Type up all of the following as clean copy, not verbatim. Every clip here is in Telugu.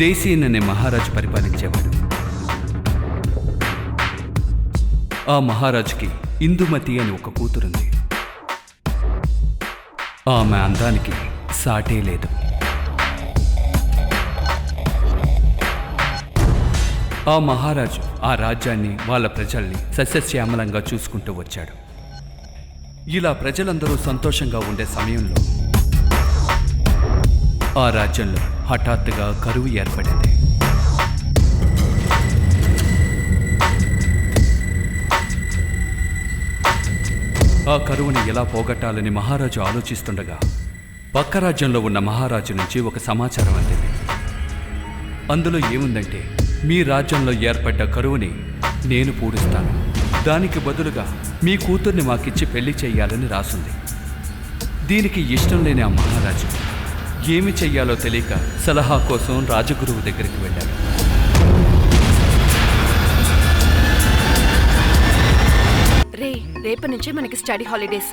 దేశీయన్ అనే మహారాజు పరిపాలించేవాడు. ఆ మహారాజుకి ఇందుమతి అని ఒక కూతురుంది. ఆమె అందానికి సాటే లేదు. ఆ మహారాజు ఆ రాజ్యాన్ని, వాళ్ళ ప్రజల్ని సస్యశ్యామలంగా చూసుకుంటూ వచ్చాడు. ఇలా ప్రజలందరూ సంతోషంగా ఉండే సమయంలో ఆ రాజ్యంలో హఠాత్తుగా కరువు ఏర్పడింది. ఆ కరువుని ఎలా పోగొట్టాలని మహారాజు ఆలోచిస్తుండగా పక్క రాజ్యంలో ఉన్న మహారాజు నుంచి ఒక సమాచారం అందింది. అందులో ఏముందంటే, మీ రాజ్యంలో ఏర్పడ్డ కరువుని నేను పూడుస్తాను, దానికి బదులుగా మీ కూతుర్ని మాకిచ్చి పెళ్లి చెయ్యాలని రాసుంది. దీనికి ఇష్టం లేని ఆ మహారాజు ఏమి చెయ్యాలో తెలియక సలహా కోసం రాజగురువు దగ్గరికి వెళ్ళాడు. రేపటి నుంచే మనకి స్టడీ హాలిడేస్.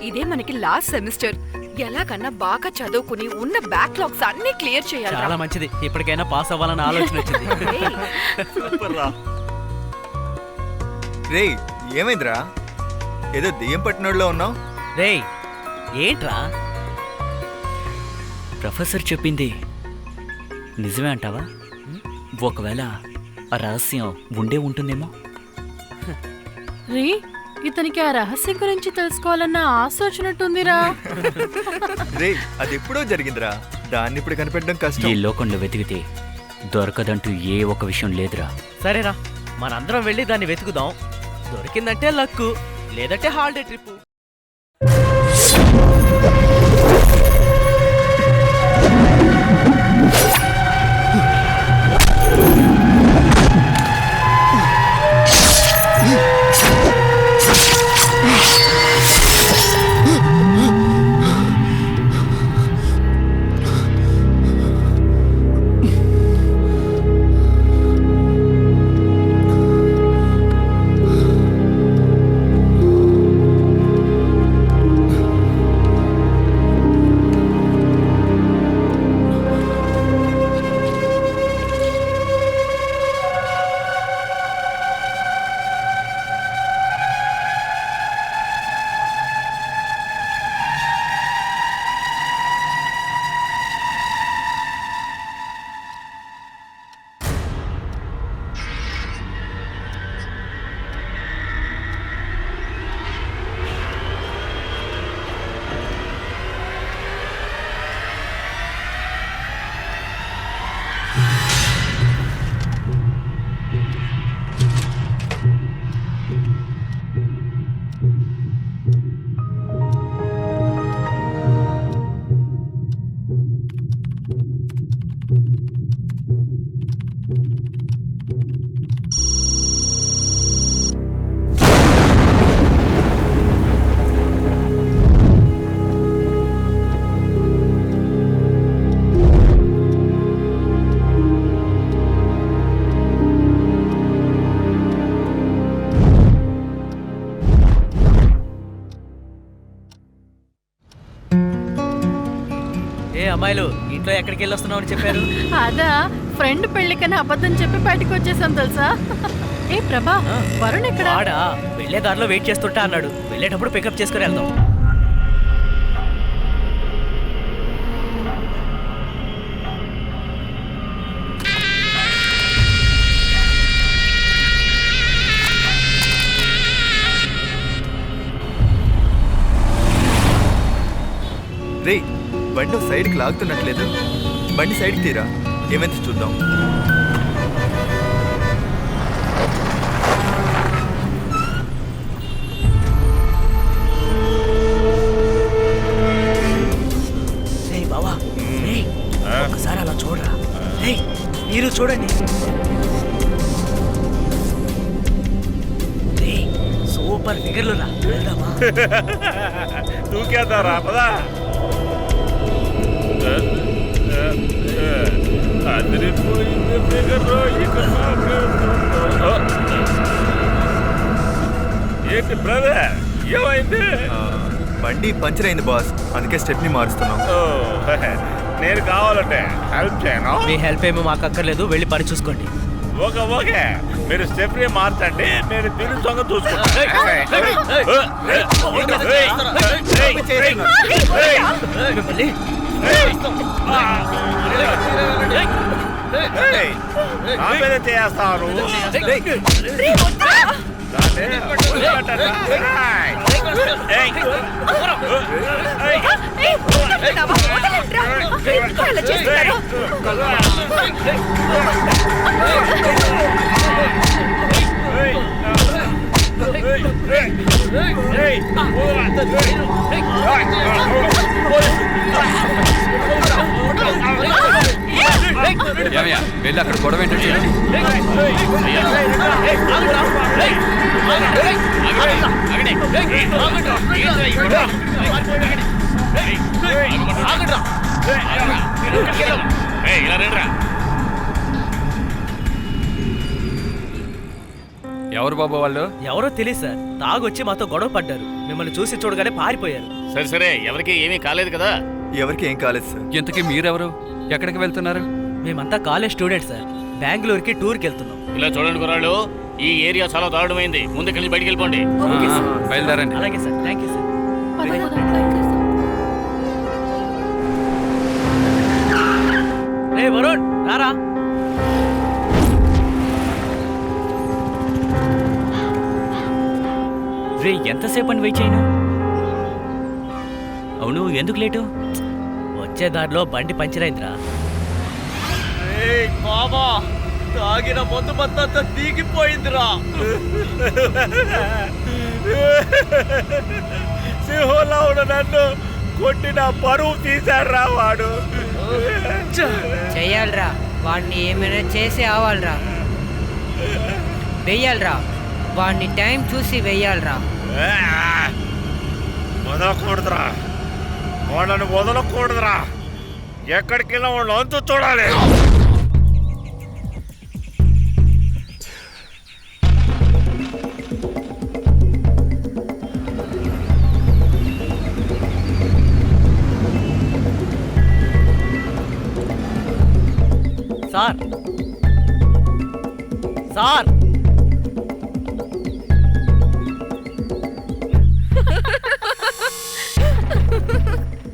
ఇదే మనకి లాస్ట్ సెమిస్టర్. ఎలాగన్నా బాగా చదువుకుని ఉన్న బ్యాక్లాగ్స్ అన్ని క్లియర్ చేయాలి. చాలా మంచిది, ఇప్పటికైనా పాస్ అవ్వాలని ఆలోచన వచ్చింది. రేయ్, ఏమైందిరా? ఏదో దెయ్యం పట్టినోడ్లో ఉన్నావు. రేయ్, ఏంట్రా? ప్రొఫెసర్ చెప్పింది నిజమే అంటావా? ఒకవేళ ఆ రహస్యం ఉండే ఉంటుందేమో. రీ, ఇతనికి ఆ రహస్యం గురించి తెలుసుకోవాలన్న ఆశ వచ్చినట్టుందిరా. రేయ్, అది ఎప్పుడో జరిగిందిరా, దాన్ని ఇప్పుడు కనిపెట్టడం ఈ కష్టం. లోకంలో వెతికితే దొరకదంటూ ఏ ఒక విషయం లేదురా. సరేరా, మనందరం వెళ్ళి దాన్ని వెతుకుదాం. దొరికిందంటే లక్కు, లేదంటే హాలిడే ట్రిప్. అమ్మాయిలు, ఇంట్లో ఎక్కడికి వెళ్ళి వస్తున్నావు అని చెప్పారు? అదా, ఫ్రెండ్ పెళ్లికని అబద్ధం చెప్పి బయటకు వచ్చేసాం తెలుసా. ఏ ప్రభా, వరుణ్ ఎక్కడ? వాడా వెళ్ళే దారిలో వెయిట్ చేస్తుంటా అన్నాడు. వెళ్ళేటప్పుడు పికప్ చేసుకుని వెళ్దాం. రేయ్, బండి సైడ్కి లాగుతున్నట్లేదు. బండి సైడ్కి తీరా, ఏమైంది చూద్దాం. బావా, ఒకసారి అలా చూడరా. మీరు చూడండి. సూపర్ ఫిగర్లు రా. దూకేద్దారా, పదా. అదిరిపోయింది ఫిగర్. ఏంటి బ్రదర్, ఏమైంది? బండి పంచర్ అయింది బాస్, అందుకే స్టెప్ని మారుస్తున్నాం. నేను కావాలంటే హెల్ప్ చేయను. మీ హెల్ప్ ఏమో మాకు అక్కర్లేదు, వెళ్ళి పని చూసుకోండి. ఓకే ఓకే, మీరు స్టెప్ని మార్చండి, నేను తిని సొంగ చూసుకుంటాను. మిమ్మల్ని నా మీద చేస్తాను. అలా చేస్తున్నారు. ఏమయ్యా వెళ్ళి అక్కడ గొడవ ఏంటో చూడండి. ఎవరు బాబు వాళ్ళు? ఎవరో తెలియదు సార్, తాగొచ్చి మాతో గొడవ పడ్డారు. మిమ్మల్ని చూసి చూడగానే పారిపోయారు. సరే సరే, ఎవరికి ఏమీ కాలేదు కదా? ఎవరికి ఏం కాలేదు సార్. ఇంతకీ మీరెవరు? ఎక్కడికి వెళ్తున్నారు? మేమంతా కాలేజ్ స్టూడెంట్ సార్, బెంగళూరుకి టూర్కి వెళ్తున్నాం. ఇలా చూడండి కుర్రాళ్ళు, ఈ ఏరియా చాలా దారుణమైంది. ముందుకెళ్ళి నుంచి బయటికి వెళ్ళిపోండి. బయలుదేరండి. అలాగే సార్, థ్యాంక్ యూ సార్. రే వరుణ్, రారా. రే ఎంతసేపు అని వెయిట్ చేయను? అవును, ఎందుకు లేటు? వచ్చే దారిలో బండి పంచర్ అయిందిరా. బాబా, తాగిన మందు మొత్తంతో దిగిపోయిందిరా. సింహంలో ఉన్న నన్ను కొట్టిన పరువు తీశారా వాడు. చెయ్యాలరా, వాడిని ఏమైనా చేసి ఆవాలరా, వెయ్యాలరా, వాడిని టైం చూసి వెయ్యాలరా. వదలకూడదురా, వాళ్ళని వదలకూడదురా. ఎక్కడికి వెళ్ళినా వాళ్ళు అంతు చూడాలి. సార్ సార్,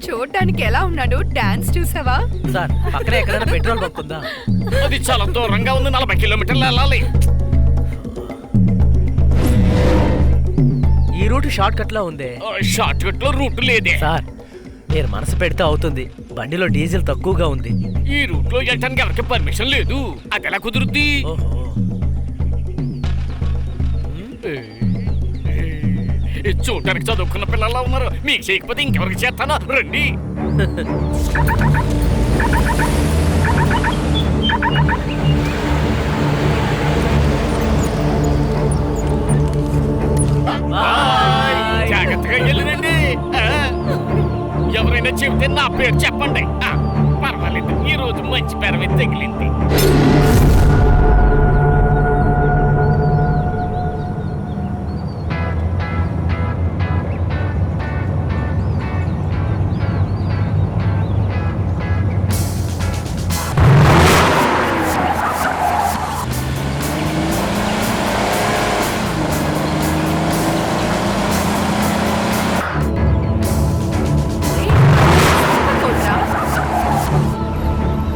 చూడటానికి ఎలా ఉన్నాడు? డాన్స్ చూసావా? సార్ పక్కనే ఎక్కడైనా పెట్రోల్ బంక్ ఉందా? అది చాలా దూరంగా ఉంది, 40 కిలోమీటర్లు వెళ్ళాలి. ఈ రూట్ షార్ట్ కట్ లా ఉంది. షార్ట్ కట్ లో రూట్ లేదే. సార్ మీరు మనసు పెడితే అవుతుంది, బండిలో డీజిల్ తక్కువగా ఉంది. ఈ రూట్ లో వెళ్ళటానికి ఎవరికి పర్మిషన్ లేదు. అది ఎలా కుదురుద్ది? ఓహో, చూడటానికి చదువుకున్న పిల్లల్లా ఉన్నారు. మీకు చేయకపోతే ఇంకెవరికి చేస్తానా? రండి. జాగ్రత్తగా వెళ్ళిరండి. ఎవరైనా చెబితే నా పేరు చెప్పండి. పర్వాలేదు, ఈ రోజు మంచి పేరమే తగిలింది.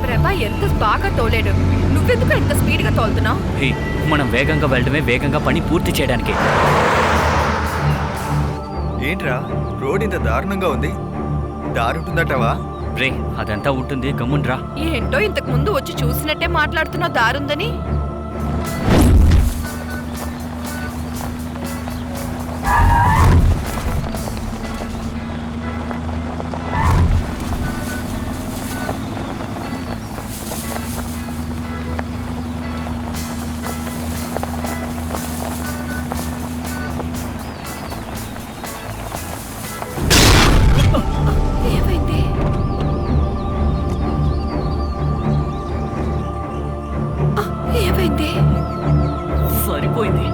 ప్రభా ఎంత బాగా తోలేడు, నువ్వెందుకు ఎంత స్పీడ్ గా తోలుతున్నావు? హే, మనం వేగంగా వెళ్ళడమే వేగంగా పని పూర్తి చేయడానికి. ఏంట్రా రోడ్ ఇంత దారుణంగా ఉంది? దారి ఉంటుందటవా? రే అదంతా ఉంటుంది, గమ్మున్రా. ఏంటో ఇంతకు ముందు వచ్చి చూసినట్టే మాట్లాడుతున్నావు దారుందని. ఏమైంది? ఏమైంది? సరిపోయింది.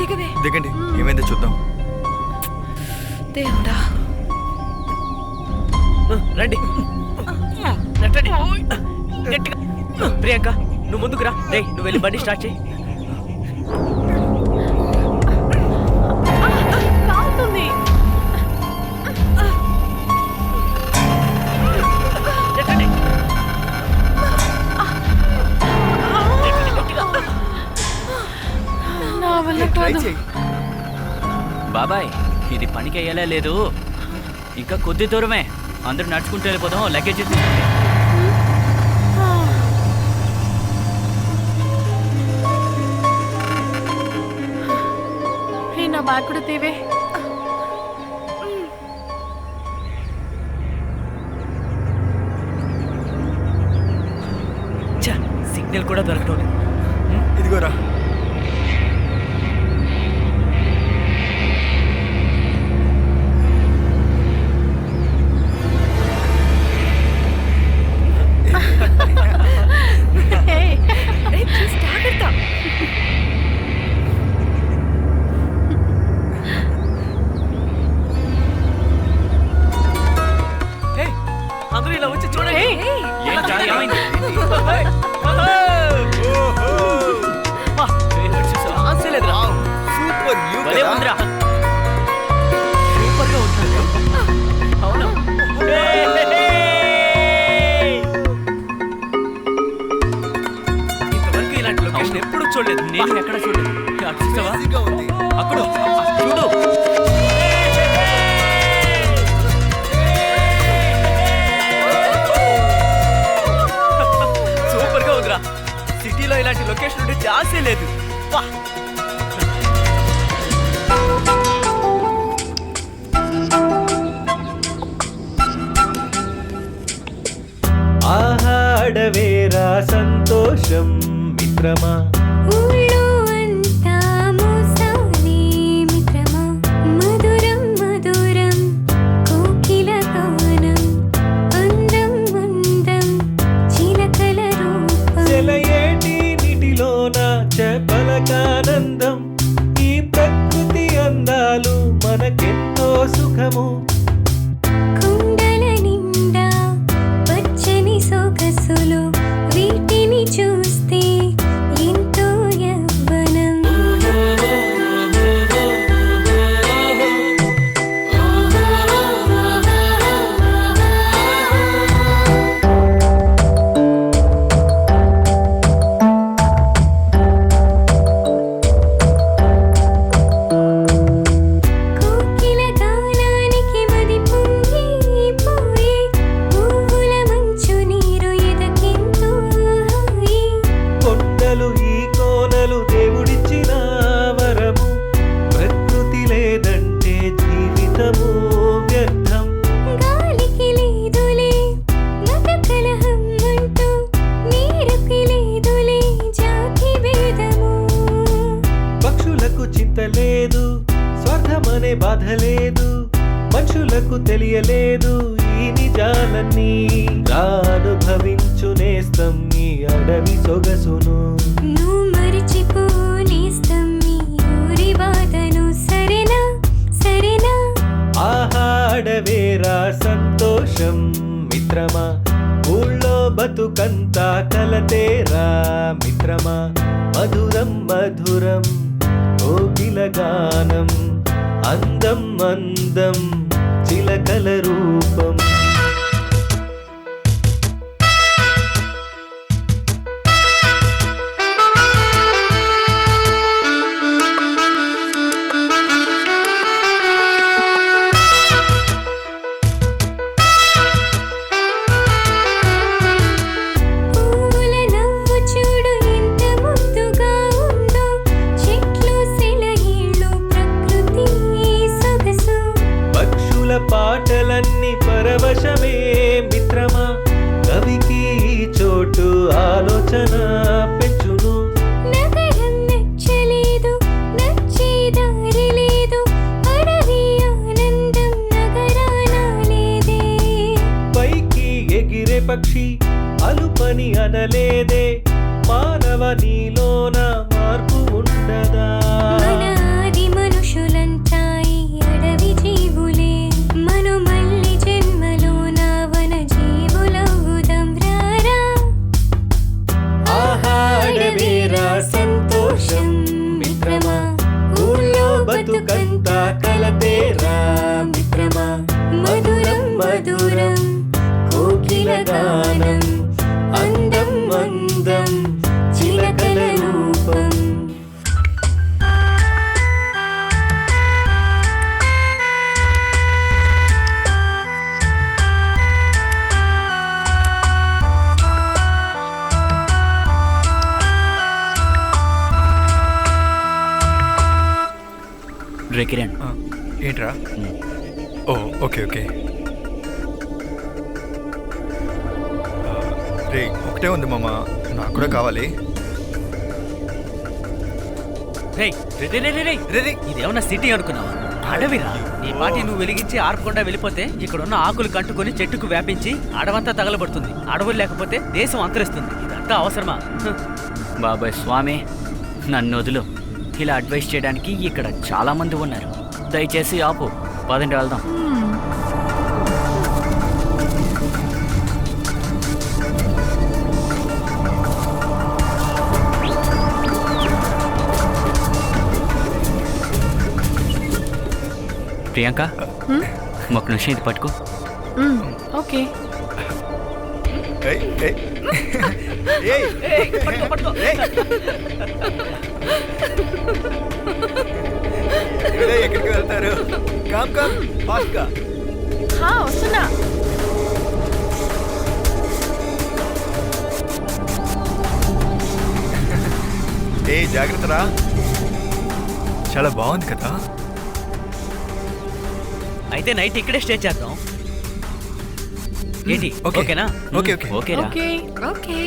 దిగవే. దిగండి, ఏమైందో చూద్దాం. దేవుడా. రండి రండి. గట్టిగా. ప్రియాంక నువ్వు ముందుకు రా. రేయ్ నువ్వు వెళ్ళి బండి స్టార్ట్ చేయి. కాలుతుంది. నెట్టండి. నెట్టండి గట్టిగా. నా వల్ల ట్రై కాదు. చేయి. బాబాయ్ ఇది పనికి అయ్యేలా లేదు. ఇంకా కొద్ది దూరమే, అందరూ నడుచుకుంటూ వెళ్ళిపోదాం. లగేజ్ తీసుకుంటే నా బ్యాగ్ కూడా తీవే. సిగ్నల్ కూడా దొరకటం లేదు. ఇదిగోరా. ఏయ్, ఏయ్, ప్లీజ్ జాగ్రత్త. ఏయ్, అందరూ ఇలా వచ్చి చూడండి. ఏయ్, ఏమైంది? అమ్మా, ఛాన్సే లేదురా. సూపర్ వ్యూ భలే కదా. ఉందిరా. సూపర్గా ఉంటుంది. అవునా? ఇంతవరకు ఇలాంటి లొకేషన్ ఎప్పుడు చూడలేదు. నేను ఎక్కడ చూడలేదు. అటు చూసావా? ఈజీగా ఉంది. అక్కడ చూడు. సూపర్ గా ఉందిరా. సిటీలో ఇలాంటి లొకేషన్ ఉంటే ఛాన్సే లేదు. వా. ఆహాడవేరా సంతోషం మిత్రమా. ఊళ్ళో అంతా మోసాలే మిత్రమా. మధురం మధురం కోకిల గానం. అందం అందం చిలకల రూపం. సెలయేటి నీటిలోన చేపలకానందం. ఈ ప్రకృతి అందాలు మనకెంతో సుఖము. కుండల నిండా పచ్చని సొగసులు. వీటిని చూస్తే ఎంతో యవ్వనం. కోకిల గానానికి మది పొంగిపోయే. పువ్వుల మంచు నీరు ఎదకెంతో హాయి. కొండలు ఈ కోనలు దేవుడిచ్చిన వరము. ప్రకృతి లేదంటే జీవితము వ్యర్థం. గాలికి లేదులే మత కలహం అంటూ. నీరుకి లేదులే జాతి భేదము. పక్షులకు చింత లేదు, స్వార్థమనే బాధ లేదు. మనుషులకు తెలియలేదు ఈ నిజాలన్నీ. రానుభవించు నేస్తం ఈ అడవి సొగసును. నువ్వు మరిచిపోనేస్తం ఈ ఊరి బాధను. సరేనా సరేనా. ఆహాడవేరా సంతోషం మిత్రమా. ఊళ్ళో బతుకంతా కలతేరా మిత్రమా. మధురం మధురం కోకిల గానం. అందం అందం చిలకల రూపం. పువ్వుల నవ్వు చూడు ఎంత ముద్దుగా ఉందో. చెట్లు సెలయేళ్ళు ప్రకృతి సొగసు. పక్షుల పాటలన్నీ పరవ రే కిరణ్, ఏంట్రా? ఓ ఓకే ఓకే. రే ఒకటే ఉంది మామ, నాకు కూడా కావాలి. రేయ్ రే రే రే రే రే రే ఇదేమన్నా సిటీ అనుకున్నావా? అడవిరా. ఈ పాటి నువ్వు వెలిగించి ఆర్పకుండా వెళ్ళిపోతే ఇక్కడున్న ఆకులు కంటుకొని చెట్టుకు వ్యాపించి అడవంతా తగలబడుతుంది. అడవులు లేకపోతే దేశం అంతరిస్తుంది. ఇదంతా అవసరమా? బాబాయ్ స్వామి నన్ను వదులు. ఇలా అడ్వైస్ చేయడానికి ఇక్కడ చాలా మంది ఉన్నారు. దయచేసి ఆపు. పదండి వెళ్దాం. ప్రియాంక, ఒక నిమిషం ఇది పట్టుకో. ఓకే. ఏయ్, ఏయ్. ఏయ్, ఏయ్. ఇప్పుడే ఎక్కడికి వెళ్తారు? కమ్ కమ్ ఫాస్ట్ గా. వస్తున్నా. ఏ జాగ్రత్తరా. చాలా బాగుంది కదా. అయితే నైట్ ఇక్కడే స్టే చేద్దాం. ఏంటి? ఓకే. ఓకేనా? ఓకే ఓకే ఓకేరా? ఓకే. ఓకే.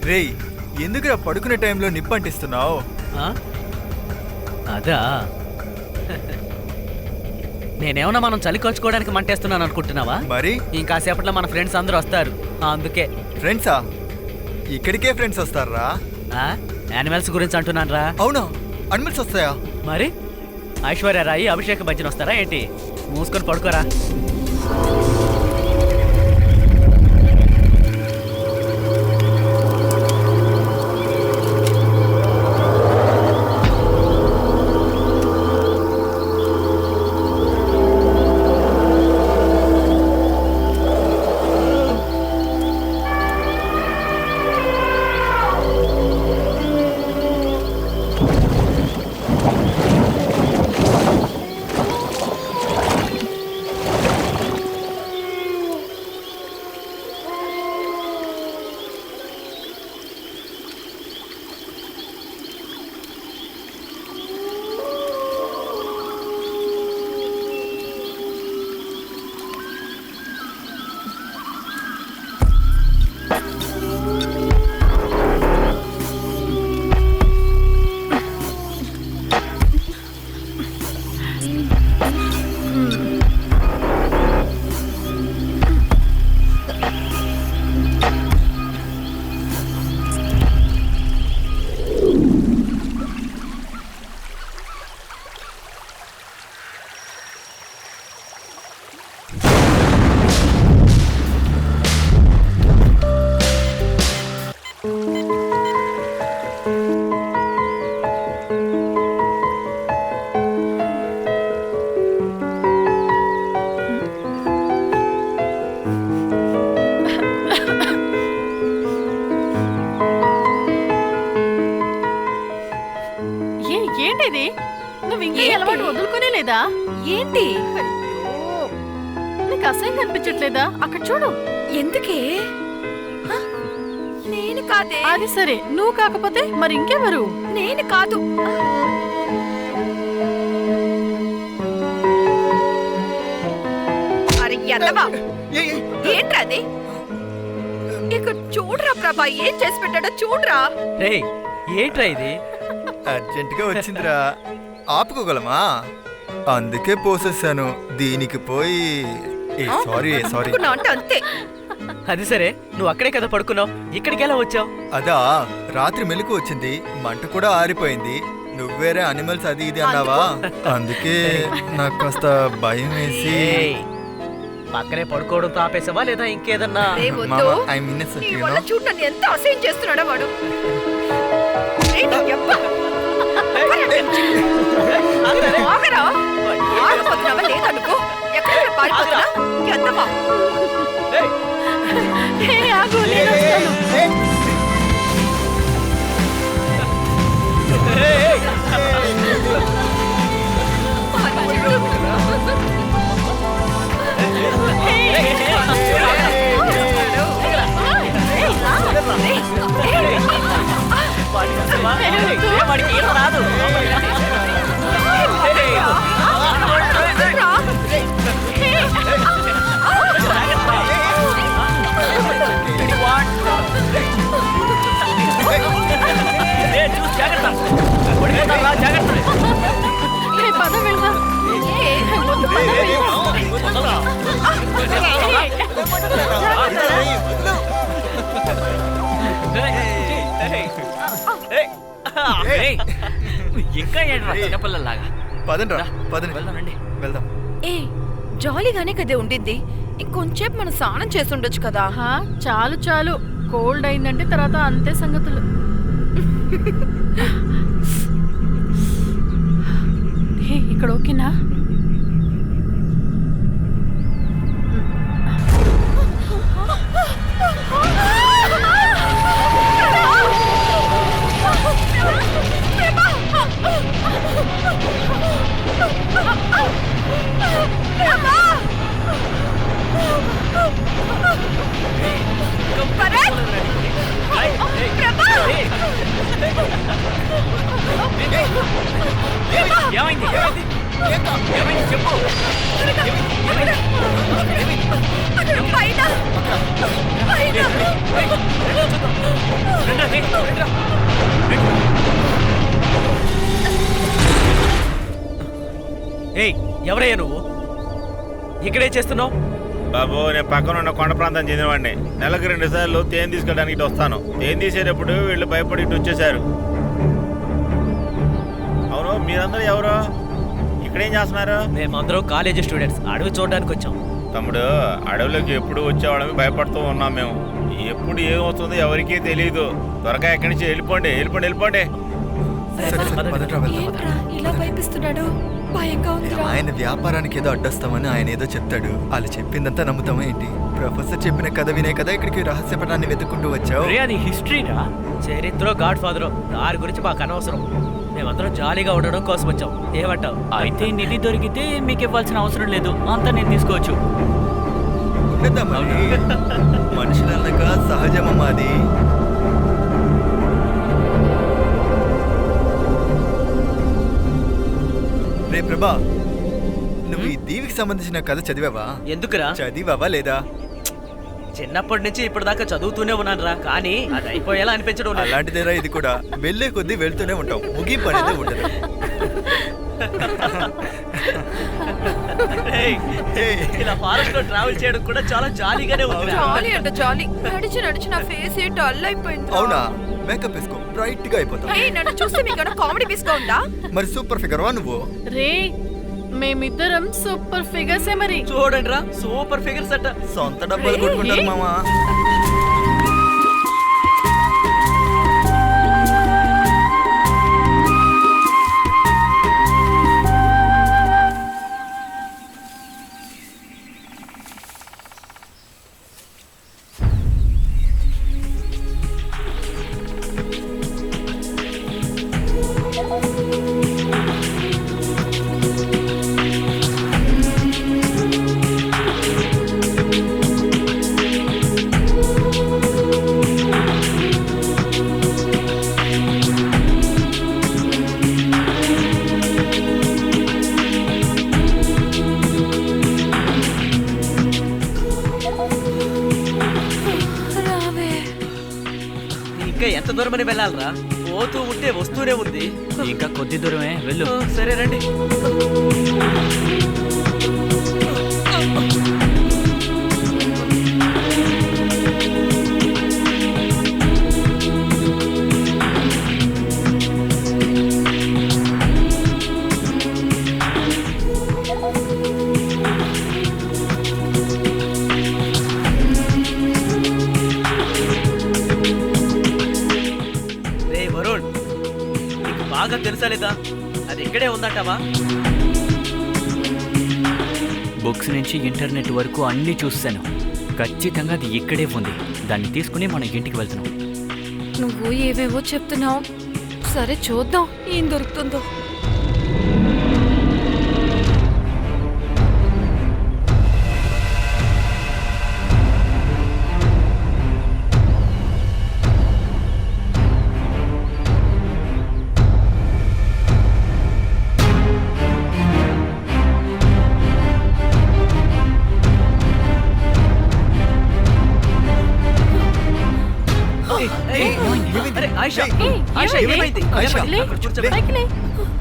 రేయ్ ఎందుకురా పడుకునే టైంలో నిప్పు అంటిస్తున్నావు? ఆ? అదా నేనేమన్నా మనం చలి కోల్చుకోవడానికి మంటేస్తున్నాను అనుకుంటున్నావా? మరి ఇంకాసేపట్లో మన ఫ్రెండ్స్ అందరూ వస్తారు. అందుకే. ఫ్రెండ్సా? ఇక్కడికే ఫ్రెండ్స్ వస్తారా? యానిమల్స్ గురించి అంటున్నాను రా. అవునా? అనిమల్స్ వస్తాయా? మరి ఐశ్వర్య రాయి, అభిషేక్ బచ్చన్ వస్తారా ఏంటి? మూసుకొని పడుకోరా. ఏంటిది? నువ్వు ఇంకా అలవాటు వదులుకోనే లేదా? ఏంటి? నీకు అసహ్యం కనిపించట్లేదా? అక్కడ చూడు. ఎందుకే? నేను కాదే. అది సరే, నువ్వు కాకపోతే మరి ఇంకెవరు? నేను కాదు. అరే ఎల్లవా, ఏంట్రా అది? ఇక చూడరా ప్రభా, ఏం చేసి పెట్టాడో చూడరా. రేయ్ ఏంట్రా ఇది? అర్జెంటుగా వచ్చిందిరా, ఆపుకోగలమా? అందుకే పోసేసాను. దీనికి పోయి సారీ సారీ అంటే అంతే. అది సరే, నువ్వు అక్కడే కదా పడుకున్నావు, ఇక్కడికి ఎలా వచ్చావు? అదా రాత్రి మెలకు వచ్చింది, మంట కూడా ఆరిపోయింది. నువ్వేరే అనిమల్స్ అది ఇది అన్నావా, అందుకే నాకు కాస్త భయం వేసి పక్కనే పడుకోవడంతో ఆపేసావా లేదా ఇంకేదన్నా? చూడటాన్ని ఎంత అసహ్యం చేస్తున్నాడా వాడు. ఆగరా ఆగపోతున్నావా లేదనుకో ఎక్కడ పారిపోతున్నా ఎంతమా ఏ ఆగు నేను వస్తాను. వాడికి ఈత రాదు. ఏ పద వెళ్దాం. వద్దు, పద వెళ్దాం. ఇంకా ఏంట్రా చిన్నపిల్లలాగా? పదండ్రా పదండి వెళ్దామండి. వెళ్దాం. ఏ జాలీగానే కదే ఉండింది ఇంకొంచేపు మనం స్నానం చేస్తుండొచ్చు కదా. ఆహా, చాలు చాలు. కోల్డ్ అయిందంటే తర్వాత అంతే సంగతులు. హే, ఇక్కడ ఓకేనా? ఏమైంది? ఏమైంది చెప్పు. ఏయ్, ఎవరయ్యా నువ్వు? ఇక్కడే చేస్తున్నావు? బాబు నేను పక్కన ఉన్న కొండ ప్రాంతం చెందినవాడిని. నెలకు 2 సార్లు తేనె తీసుకెళ్ళడానికి ఇటు వస్తాను. తేనె తీసేటప్పుడు వీళ్ళు భయపడి ఇటు వచ్చేసారు. అవును, మీరందరూ ఎవరు? ఇక్కడేం చేస్తున్నారు? మేమందరం కాలేజీ స్టూడెంట్స్. అడవి చూడడానికి వచ్చాం. తమ్ముడు, అడవులోకి ఎప్పుడు వచ్చేవాళ్ళని భయపడుతూ ఉన్నాం మేము. ఎప్పుడు ఏమవుతుందో ఎవరికీ తెలియదు. త్వరగా ఎక్కడి నుంచి వెళ్ళిపోండి వెళ్ళిపోండి వెళ్ళిపోండి. సరే సరే పదండ్రా వెళ్దాం. ఏంట్రా ఇలా భయపిస్తున్నాడు? భయంగా ఉందిరా. ఆయన వ్యాపారానికి ఏదో అడ్డొస్తామని ఆయన ఏదో చెప్తాడు. వాళ్ళు చెప్పిందంతా నమ్ముతామా ఏంటి? ప్రొఫెసర్ చెప్పిన కథ వినే కదా ఇక్కడికి రహస్యపటాన్ని వెతుక్కుంటూ వచ్చావు. రే, అది హిస్టరీరా. చరిత్ర గాడ్ ఫాదర్ దాని గురించి మాకు అనవసరం. మేమందరం జాలీగా ఉండడం కోసం వచ్చాం. ఏమంటావు? అయితే నిధి దొరికితే మీకు ఇవ్వాల్సిన అవసరం లేదు, అంతా నేను తీసుకోవచ్చు. ఉండద్దా మరి? మనుషులన్నాక సహజమమ్మా అది. రే ప్రభా, నువ్వు ఈ దీవికి సంబంధించిన కథ చదివావా? ఎందుకురా? చదివావా లేదా? చిన్నప్పటి నుంచి ఇప్పటిదాకా చదువుతూనే ఉన్నాను రా, కానీ అది అయిపోయేలా అనిపించడం లేదు. అలాంటిదేరా ఇది కూడా. వెళ్ళే కొద్దీ వెళ్తూనే ఉంటాం, ముగింపు అనేది ఉండదు. ఏయ్, ఏయ్, ఇలా ఫారెస్ట్ లో ట్రావెల్ చేయడం కూడా చాలా జాలీగానే ఉంది. జాలీ అంట జాలీ. నడిచి నడిచి నా ఫేస్ ఏ డల్ అయిపోయింది. అవునా? మేకప్ వేసుకో, బ్రైట్ గా అయిపోతావు. ఏయ్, నన్ను చూస్తే మీకు కామెడీ పీస్ గా ఉందా? మరి సూపర్ ఫిగర్ వా నువ్వు. రే, మేమిద్దరం సూపర్ ఫిగర్సే మరి. చూడండి రా, సూపర్ ఫిగర్స్ అట్ట. సొంత డబ్బులు కొట్టుకుంటారు మామా. ఇంకా ఎంత దూరమని వెళ్ళాలరా? పోతూ ఉంటే వస్తూనే ఉంది. ఇంకా కొద్ది దూరమే, వెళ్ళు. సరే రండి. బాగా తెలుసా లేదా? అది ఇక్కడే ఉందంటావా? బుక్స్ నుంచి ఇంటర్నెట్ వరకు అన్నీ చూశాను. ఖచ్చితంగా అది ఇక్కడే ఉంది. దాన్ని తీసుకుని మన ఇంటికి వెళ్తున్నాం. నువ్వు ఏవేవో చెప్తున్నావు. సరే చూద్దాం ఏం దొరుకుతుందో. అరే ఆయిషా, ఆయిషా ఏమైంది? ఆయిషా, లే, అక్కడ కూర్చో. పైకి లే.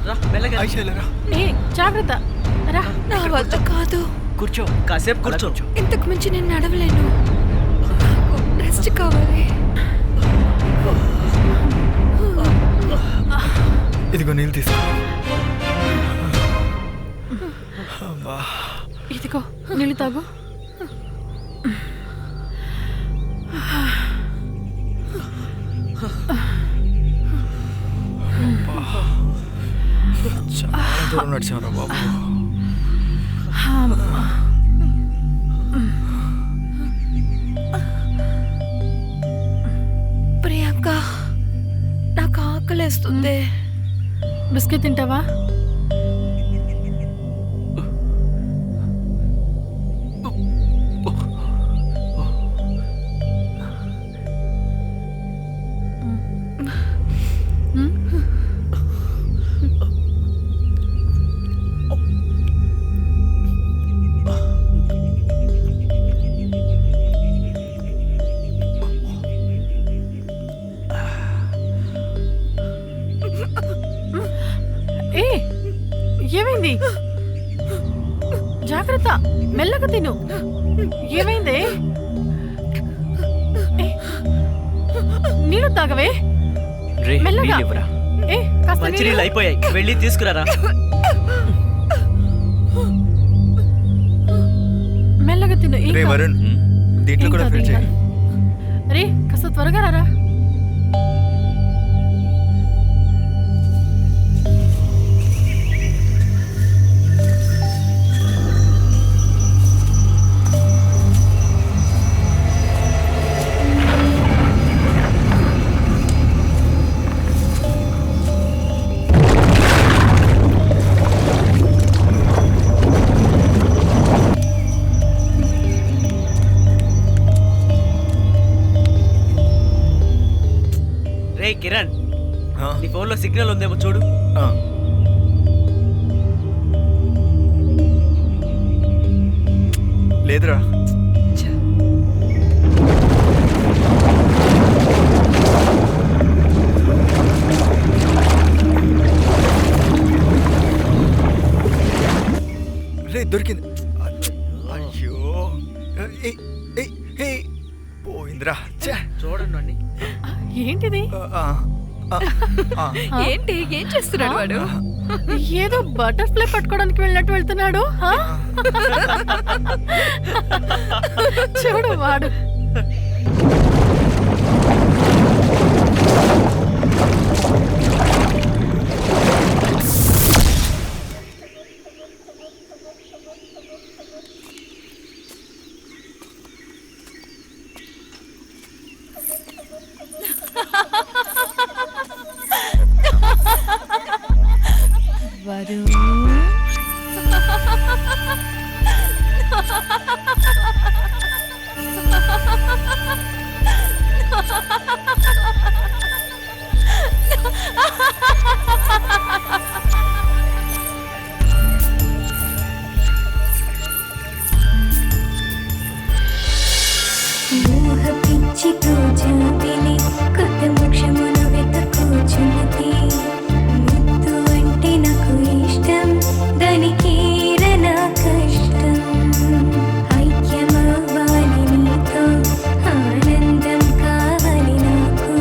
రా, మెల్లగా. ఆయిషా, ఇలా రా. ఏ జాగ్రత్త రా. నా వద్ద కాదు. కూర్చో. కాసేపు అలా కూర్చో. ఇంతకు మించి నేను నడవలేను. నాకు రెస్ట్ కావాలి. ఇదిగో నీళ్ళు తీసుకో. అబ్బా. ఇదిగో నీళ్ళు తాగు. చాలా దూరం నడిచావురా బాబు. ప్రియాంక, నాకు ఆకలేస్తుంది. బిస్కెట్ తింటావా? ఏ ఏమైంది? జాగ్రత్త, మెల్లగా తిను. ఏమైంది? ఏ, నీళ్ళు తాగవే. రే, మెల్లగా. నీళ్ళు ఇవ్వరా. ఏ కాస్త మంచినీళ్ళు నీళ్ళు. అయిపోయాయి, వెళ్ళి తీసుకురారా. మెల్లగా తిను. ఏం రే కాదు. వరుణ్, దీంట్లో ఏం కూడా కాదు, ఫిల్ ఏం చేయి. కాదు. రే కాస్త త్వరగా రారా. రే కిరణ్, ఆ, నీ ఫోన్లో సిగ్నల్ ఉందేమో చూడు. ఆ. లేదురా. రే దొరికింది. అయ్యో, ఏయ్, ఏయ్, ఏయ్, పోయిందిరా. ఛే. చూడండి అన్ని. ఏంటిది? ఆ, ఆ, ఆ. ఏంటి ఏం చేస్తున్నాడు వాడు? ఏదో బటర్ఫ్లై పట్టుకోవడానికి వెళ్ళినట్టు వెళ్తున్నాడు. ఆ? చూడు వాడు. మోహ పిచ్చితో జాబిలి కొత్త మోక్షమును వెతకూచున్నది. ముద్దు అంటే నాకు ఇష్టం, దానికి నా కష్టం. ఐక్యమవ్వాలి నీతో, ఆనందం కావాలి నాకు.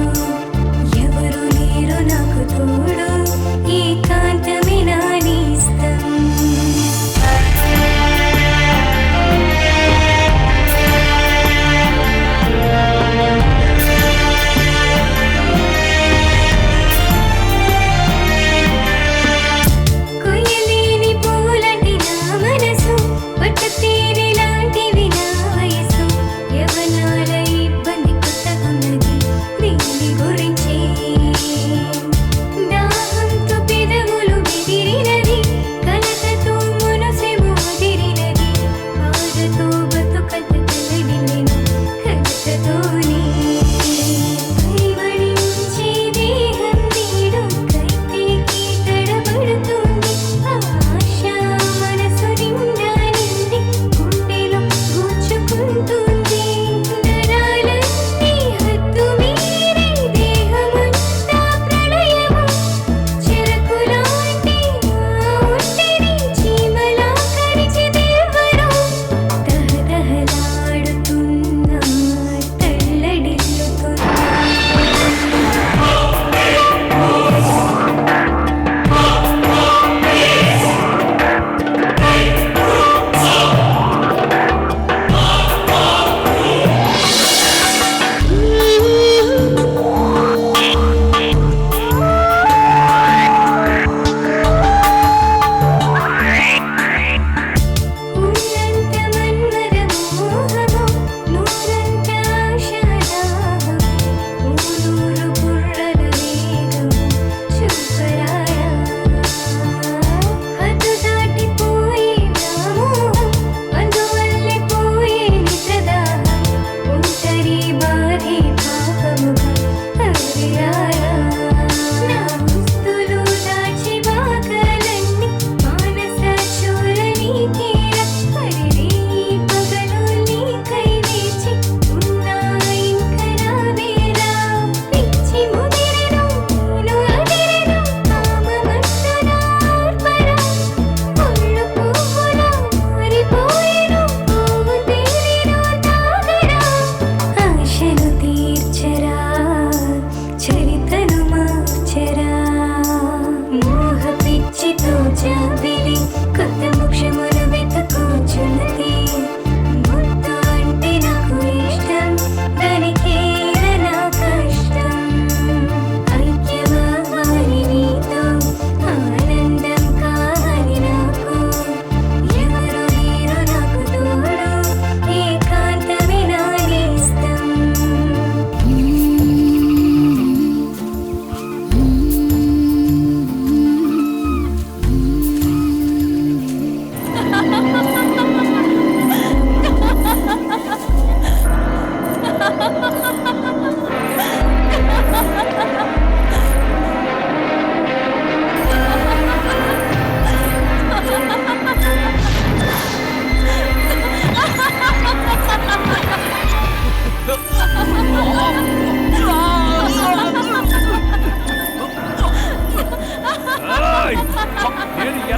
ఎవరు లేరు నాకు తోడు.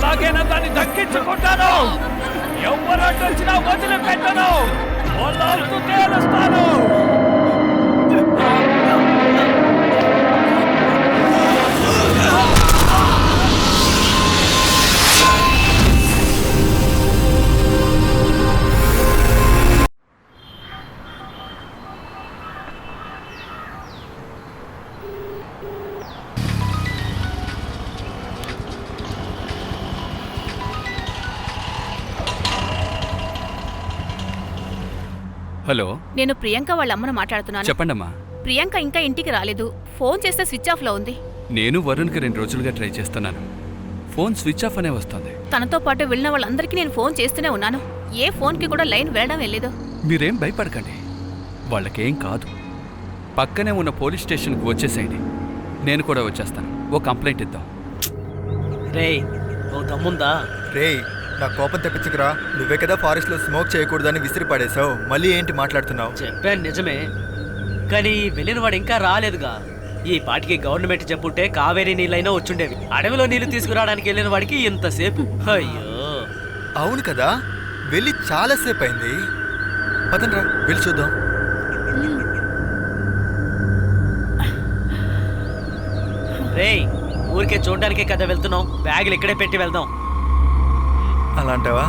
ఎలాగైనా దాన్ని దక్కించుకుంటాను. ఎవరు అడ్డొచ్చినా వదిలిపెట్టను. వాళ్ళతో తేలుస్తాను. హలో, నేను ప్రియాంక వాళ్ళ అమ్మను మాట్లాడుతున్నాను. చెప్పండమ్మా. ప్రియాంక ఇంకా ఇంటికి రాలేదు. ఫోన్ చేస్తే స్విచ్ ఆఫ్ లో ఉంది. నేను వరుణ్కి 2 రోజులుగా ట్రై చేస్తున్నాను. ఫోన్ స్విచ్ ఆఫ్ అనే వస్తుంది. తనతో పాటు వెళ్ళిన వాళ్ళందరికీ నేను ఫోన్ చేస్తూనే ఉన్నాను. ఏ ఫోన్ కి కూడా లైన్ వెళ్ళడం లేదు. మీరేం భయపడకండి, వాళ్ళకేం కాదు. పక్కనే ఉన్న పోలీస్ స్టేషన్కి వచ్చేసేయండి. నేను కూడా వచ్చేస్తాను. ఓ కంప్లైంట్ ఇద్దాం. రేయ్ ఓ దమ్ముందా? రేయ్, నా కోపం తెప్పించుకురా. నువ్వే కదా ఫారెస్ట్ లో స్మోక్ చేయకూడదని విసిరి పడేశావు. మళ్ళీ ఏంటి మాట్లాడుతున్నావు? చెప్పాను నిజమే, కానీ వెళ్ళిన వాడు ఇంకా రాలేదుగా. ఈ పాటికి గవర్నమెంట్ చెప్పుంటే కావేరీ నీళ్ళైనా వచ్చుండేవి. అడవిలో నీళ్లు తీసుకురావడానికి వెళ్ళిన వాడికి ఇంతసేపు. అయ్యో. అవును కదా, వెళ్ళి చాలాసేపు అయింది. పదండ్రా వెళ్ళి చూద్దాం. రేయ్, ఊరికే చూడడానికే కదా వెళ్తున్నాం. బ్యాగులు ఇక్కడే పెట్టి వెళ్దాం. అలా అంటావా?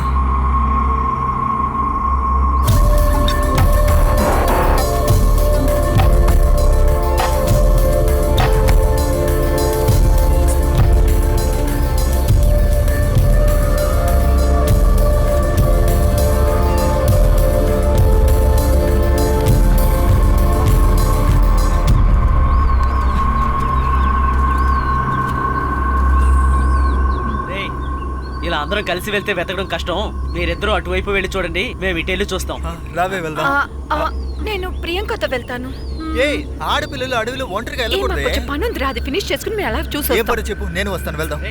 ఇలా అందరం కలిసి వెళ్తే వెతకడం కష్టం. మీరిద్దరూ అటువైపు వెళ్ళి చూడండి, మేము ఇటు వెళ్ళి చూస్తాం. రావే వెళ్దాం. నేను ప్రియాంకతో వెళ్తాను. ఏయ్, ఆడపిల్లలు అడవిలో ఒంటరిగా వెళ్ళకూడదే. కొంచెం పని ఉంది, అది ఫినిష్ చేసుకుని మీరు అలా ఏ చూసి పని చెప్పు, నేను వస్తాను. వెళ్దాం.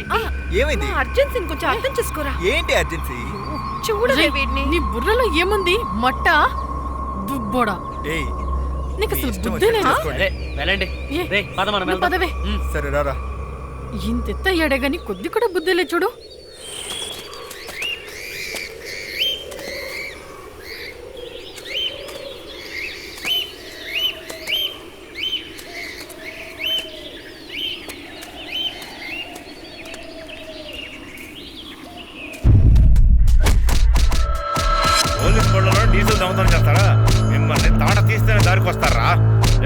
ఏమైంది? అర్జెన్సీ కొంచెం అర్థం చేసుకోరా. ఏంటి అర్జెన్సీ? చూడలే వీడిని. నీ బుర్రలో ఏముంది? మట్ట దుబ్బోడా. ఏయ్, నీకు అసలు ఇష్టం బుద్ధే లేదా? వచ్చినట్టు సరే వెళ్ళండి. ఏ, రేయ్ పద మనం నువ్వు వెళ్దాం. పదవే. సరే రారా. ఇంతెత్త అయ్యాడే గాని కొద్ది కూడా బుద్ధేలే చూడు. పోలీస్ బోర్డులో డీజిల్ దొంగతనం చేస్తారా? మిమ్మల్ని తాట తీస్తేనే దారికి వస్తారా?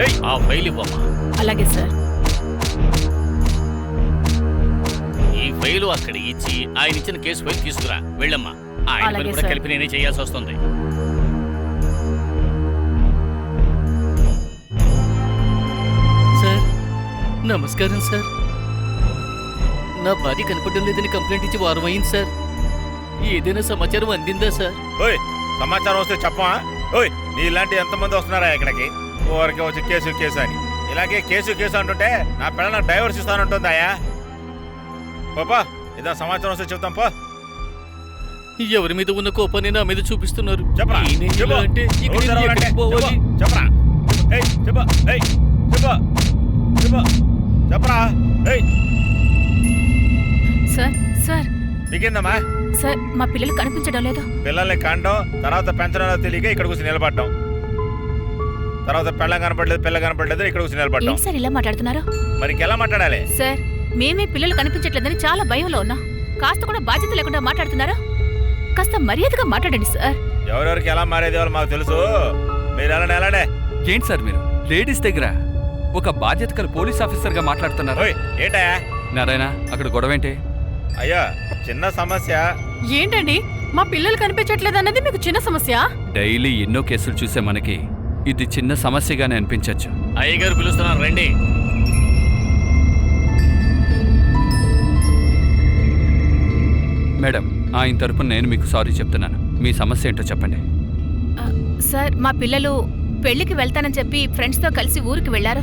ఏయ్, ఆ ఫైల్ ఇవ్వమ్మా. అలాగే సార్. ఈ ఫైలు అక్కడ ఇచ్చి ఆయన ఇచ్చిన కేసు ఫైల్ తీసుకురా. వెళ్ళమ్మా. ఆయన అలాగే పని కూడా సార్. కలిపి నేనే చేయాల్సి వస్తుంది. సార్ నమస్కారం సార్. నా భార్య కనపడడం లేదని కంప్లైంట్ ఇచ్చి వారం అయింది సార్. ఏదైనా సమాచారం అందిందా సార్? ఓయ్, సమాచారం వస్తే చెప్పమా? ఓయ్, నీ ఇలాంటి ఎంతమంది వస్తున్నారా ఇక్కడికి? ఊరికే వచ్చి కేసు కేసు అని. ఇలాగే కేసు కేసు అంటుంటే నా పిల్ల నాకు డైవర్స్ ఇస్తానంటుందాయా? పాపా, ఇదా సమాచారం వస్తే చెప్తాం పో. ఎవరి మీద ఉన్న కోపాన్ని నా మీద చూపిస్తున్నారు. చెప్పరా, చెప్పు. నోరు తెరవాలంటే చెప్పు. చెప్పరా. ఏయ్, చెప్పు. ఏయ్, చెప్పు. చెప్పు. చెప్పరా. ఏయ్, సార్ సార్ దిగిందమ్మా. సార్, మా పిల్లలు కనిపించడం లేదు. పిల్లల్ని కండం, తర్వాత పెంచడంలో తెలియక ఇక్కడ కూర్చొని నిలబడ్డాం. తర్వాత పిల్ల కనపడలేదు, పిల్ల కనపడలేదు, ఇక్కడ కూర్చొని నిలబడ్డాం. ఏం సార్ ఇలా మాట్లాడుతున్నారు? మరి ఇంకెలా మాట్లాడాలి? సార్, మేమే పిల్లలు కనిపించట్లేదని చాలా భయంలో ఉన్నాం. కాస్త కూడా బాధ్యత లేకుండా మాట్లాడుతున్నారా? కాస్త మర్యాదగా మాట్లాడండి సార్. ఎవరెవరికి ఎలా మారేది వాళ్ళు మాకు తెలుసు. మీరు ఎలానే ఏంటి సార్ మీరు లేడీస్ దగ్గర ఒక బాధ్యత గల పోలీస్ ఆఫీసర్గా మాట్లాడుతున్నారు? ఓయ్, ఏంటయ్యా? నారాయణ, అక్కడ గొడవేంటి? అయ్యా, చిన్న సమస్య. ఏంటండి, మా పిల్లలు కనిపించట్లేదన్నది మీకు చిన్న సమస్య? డైలీ ఎన్నో కేసులు చూసే మనకి ఇది చిన్న సమస్యగానే అనిపించచ్చు. అయ్యగారు పిలుస్తున్నారు, రండి. మేడం, ఆయన తరపున నేను మీకు సారీ చెప్తున్నాను. మీ సమస్య ఏంటో చెప్పండి. సార్, మా పిల్లలు పెళ్లికి వెళ్తానని చెప్పి ఫ్రెండ్స్తో కలిసి ఊరికి వెళ్లారు.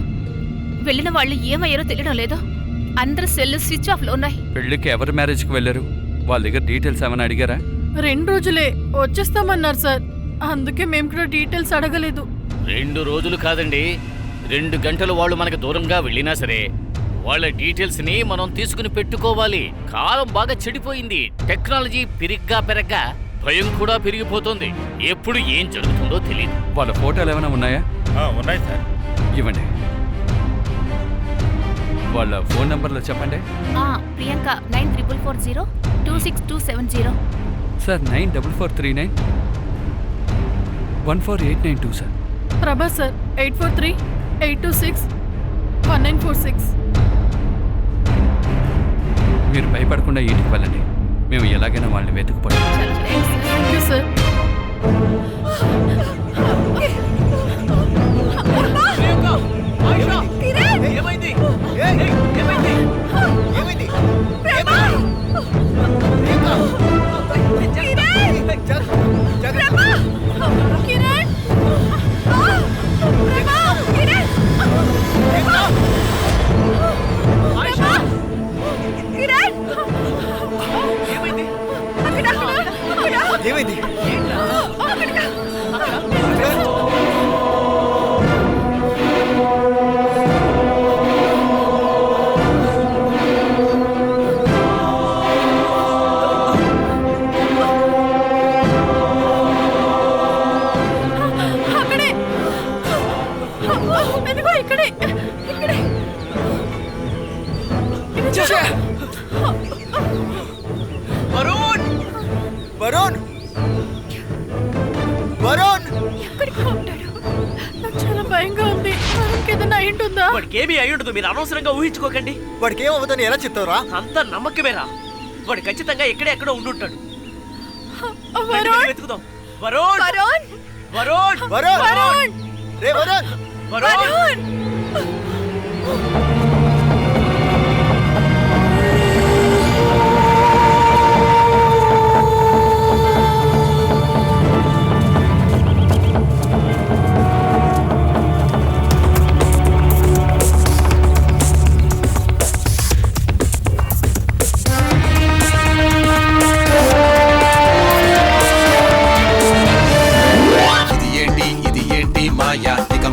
వెళ్ళిన వాళ్ళు ఏమయ్యారో తెలియడం లేదు. అందరు సెల్లు స్విచ్ ఆఫ్ లో ఉన్నాయి. పెళ్లికి ఎవరు మ్యారేజ్కి వెళ్ళారు? వాళ్ళ దగ్గర డీటెయిల్స్ ఏమైనా అడిగారా? 2 రోజులే వచ్చేస్తామన్నారు సార్. అందుకే మేము కూడా డీటెయిల్స్ అడగలేదు. 2 రోజులు కాదండి, 2 గంటలు వాళ్ళు మనకు దూరంగా వెళ్ళినా సరే వాళ్ళ డీటెయిల్స్ ని మనం తీసుకుని పెట్టుకోవాలి. కాలం బాగా చెడిపోయింది. టెక్నాలజీ పెరగ్గా భయం కూడా పెరిగిపోతుంది. ఎప్పుడు ఏం జరుగుతుందో తెలియదు. వాళ్ళ ఫోటోలు ఏమైనా ఉన్నాయా? ఉన్నాయి సార్. ఇవ్వండి. వాళ్ళ ఫోన్ నంబర్లో చెప్పండి. ప్రియాంక 9440262770. Sir 9439148892 sir. ప్రభా సార్ 8438261946. మీరు భయపడకుండా ఇంటికి వెళ్ళండి. మేము ఎలాగైనా వాళ్ళని వెతుకుపడతాం. Thank you sir. ఏమైంది? ఏమైంది? అక్కడే ఎదుగో ఇక్కడే ఇక్కడే. వరుణ్! వరుణ్! వరుణ్! ఎక్కడికి ఉంటాడు? నాకు చాలా భయంగా ఉంది. వరుణ్కి ఏదైనా అయి ఉంటుందా? వాడికి ఏమీ అయి ఉండదు. మీరు అనవసరంగా ఊహించుకోకండి. వాడికి ఏమవుతుందని ఎలా చెప్తావురా? అంతా నమ్మకమేరా. వాడు ఖచ్చితంగా ఎక్కడెక్కడో ఉండుంటాడు. వరుణ్! వెతుకుదాం. వరుణ్! వరుణ్! వరుణ్! వరుణ్! వరుణ్! రే వరుణ్! వరుణ్! వరుణ్!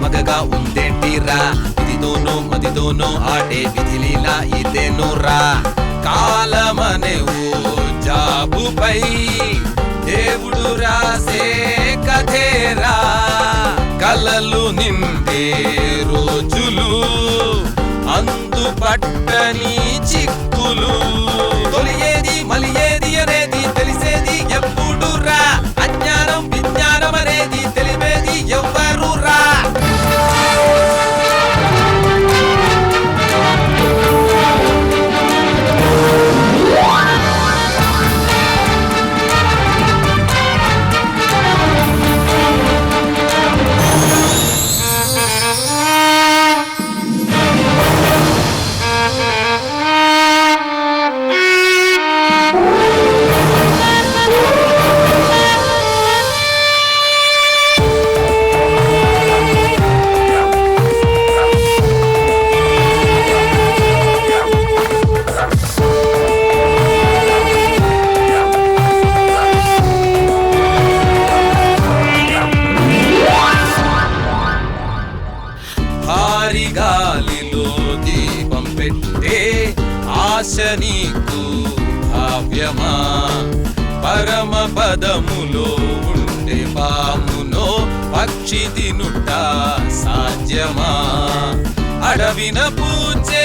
మగగా ఉందేంటిరా, ఇదిదోనో మదిదోనో ఆడే విధిలీలా ఇదేనురా. కాలమనే ఓ జాబుపై దేవుడు రాసే కథేరా. కలలు నిండే రోజులు, అందుపట్టని చిక్కులు. తొలియేది మలియేది అనేది తెలిసేది ఎప్పుడురా. అజ్ఞానం విజ్ఞానం అనేది తెలిపేది ఎవ్వరురా. గాలిలో దీపం పెట్టే ఆశ నీకు భావ్యమా. పరమ పదములో ఉండే పామునో పక్షి తినుట సాధ్యమా. అడవిన పూచే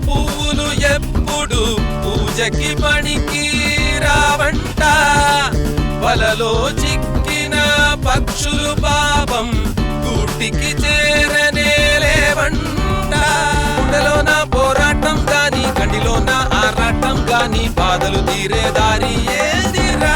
పువ్వులు ఎప్పుడు పూజకి పనికి రావంట. వలలో చిక్కిన పక్షులు పాపం గూటికి చేరనే లేవంట. గుండెలోన పోరాటం గాని కండిలోన ఆరాటం గాని బాధలు తీరే దారి ఏదిరా.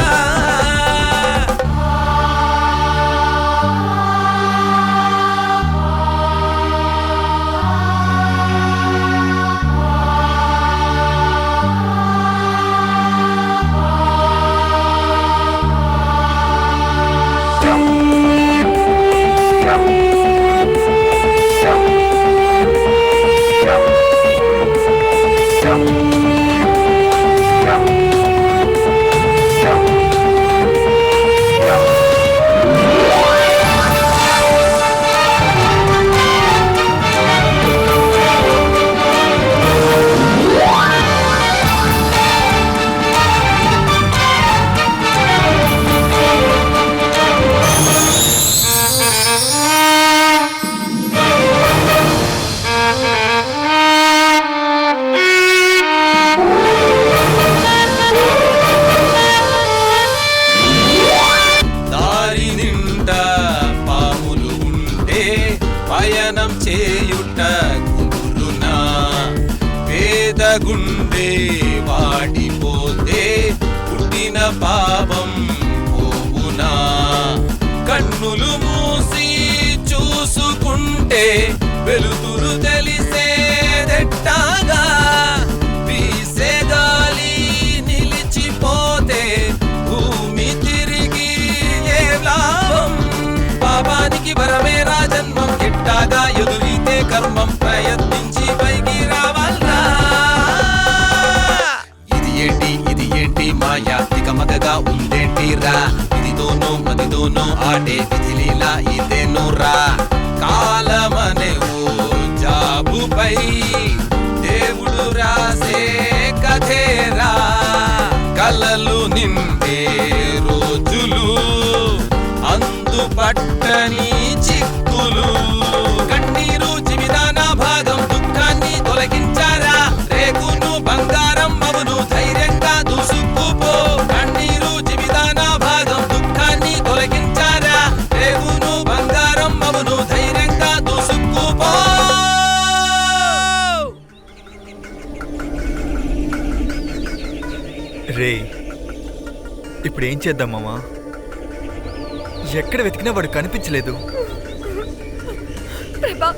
గుండె వాడిపోతే పుట్టిన పాపం పోవునా కన్నులు మూసి చూసుకుంటే వెలుతురు తెలిసేదెట్టాగా వీసే గాలి నిలిచిపోతే భూమి తిరిగి ఏ లాభం పాపానికి వరమే రాజన్మం ఎట్టాగా ఎదురైతే కర్మం ప్రయత్నించి పైకి రావాలా ఇది ఏంటి మాయా ఇక మగగా ఉందేంటిరా ఇదితోనో మదితోనో ఆడే విధిలీలా ఇదేనురా కాలమనే ఓ జాబుపై దేవుడు రాసే కథేరా కలలు నిండే రోజులు అందుపట్టని చిక్కులు కన్నీరు జీవితాన భాగం దుఃఖాన్ని తొలగించారా రేకును బంగారం మవును ధైర్యంగా దూసుకుపో కన్నీరు జీవితాన భాగం దుఃఖాన్ని తొలగించారా రేకును బంగారం మవును ధైర్యంగా దూసుకుపో రే ఇప్పుడు ఏం చేద్దాం మామా? ఎక్కడ వెతికినా వాడు కనిపించలేదు. ప్రభా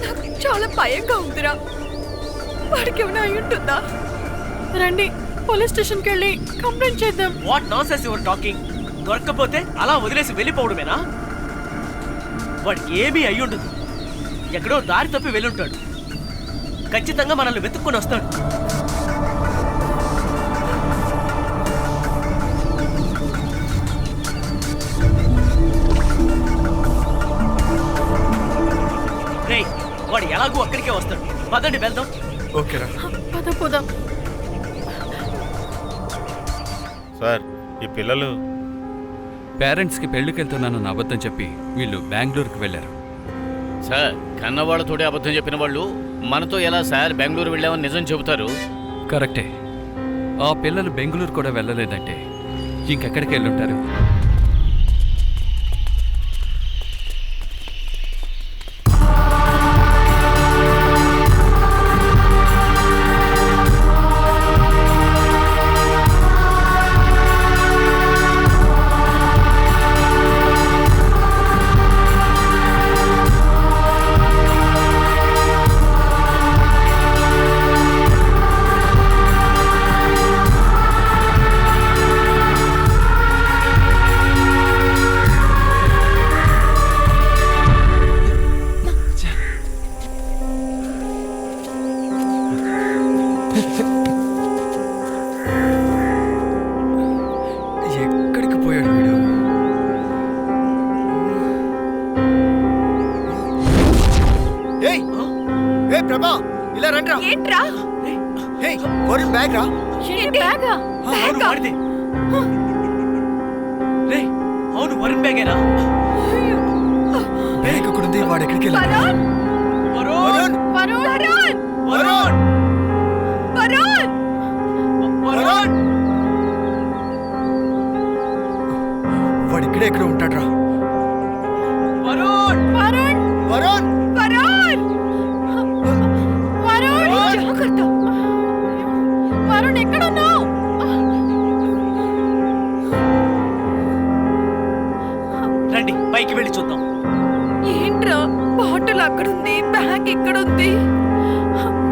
నాకు చాలా భయంగా ఉందిరా. వాడికి ఏమైనా అయి ఉంటుందా? రండి పోలీస్ స్టేషన్కి వెళ్ళి కంప్లైంట్ చేద్దాం. What nonsense your talking? దొరకకపోతే అలా వదిలేసి వెళ్ళిపోవడమేనా? వాడికి ఏమీ అయి ఉండదు. ఎక్కడో దారి తప్పి వెళ్ళుంటాడు. ఖచ్చితంగా మనల్ని వెతుక్కొని వస్తాడు. రేయ్, వాడు ఎలాగూ అక్కడికే వస్తాడు. పదండి వెళ్దాం. ఓకేరా, పద పోదాం. సార్ ఈ పిల్లలు పేరెంట్స్కి పెళ్లికి వెళ్తున్నానన్న అబద్ధం చెప్పి వీళ్ళు బెంగళూరుకి వెళ్ళారు. సార్ కన్నవాళ్ళతోటి అబద్ధం చెప్పిన వాళ్ళు మనతో ఎలా సార్ బెంగళూరు వెళ్ళామని నిజం చెబుతారు? కరెక్టే. ఆ పిల్లలు బెంగళూరు కూడా వెళ్ళలేదంటే ఇంకెక్కడికి వెళ్ళుంటారు? ఎక్కడికి పోయాడు వీడు? ఏయ్ ఏయ్ ప్రభా, ఇలా రండి రా. ఏంట్రా? ఏయ్ వరుణ్ బ్యాగ్ రా. బ్యాగా? అవును వాడిదే. రేయ్, అవును వరుణ్ బ్యాగేనా? బ్యాగ్ ఎక్కడుంది? వాడు ఎక్కడికి వెళ్ళాడు? వరుణ్! వరుణ్! వరుణ్! వరుణ్! వరుణ్! వరుణ్! వాడు ఇక్కడే ఎక్కడ ఉంటాడు రా. వరుణ్! వరుణ్! వరుణ్! వరుణ్! వరుణ్! జాగ్రత్త. వరుణ్ ఎక్కడున్నావు? రండి పైకి వెళ్ళి చూద్దాం. ఏంట్రా బాటిల్ అక్కడుంది, బ్యాగ్ ఇక్కడుంది.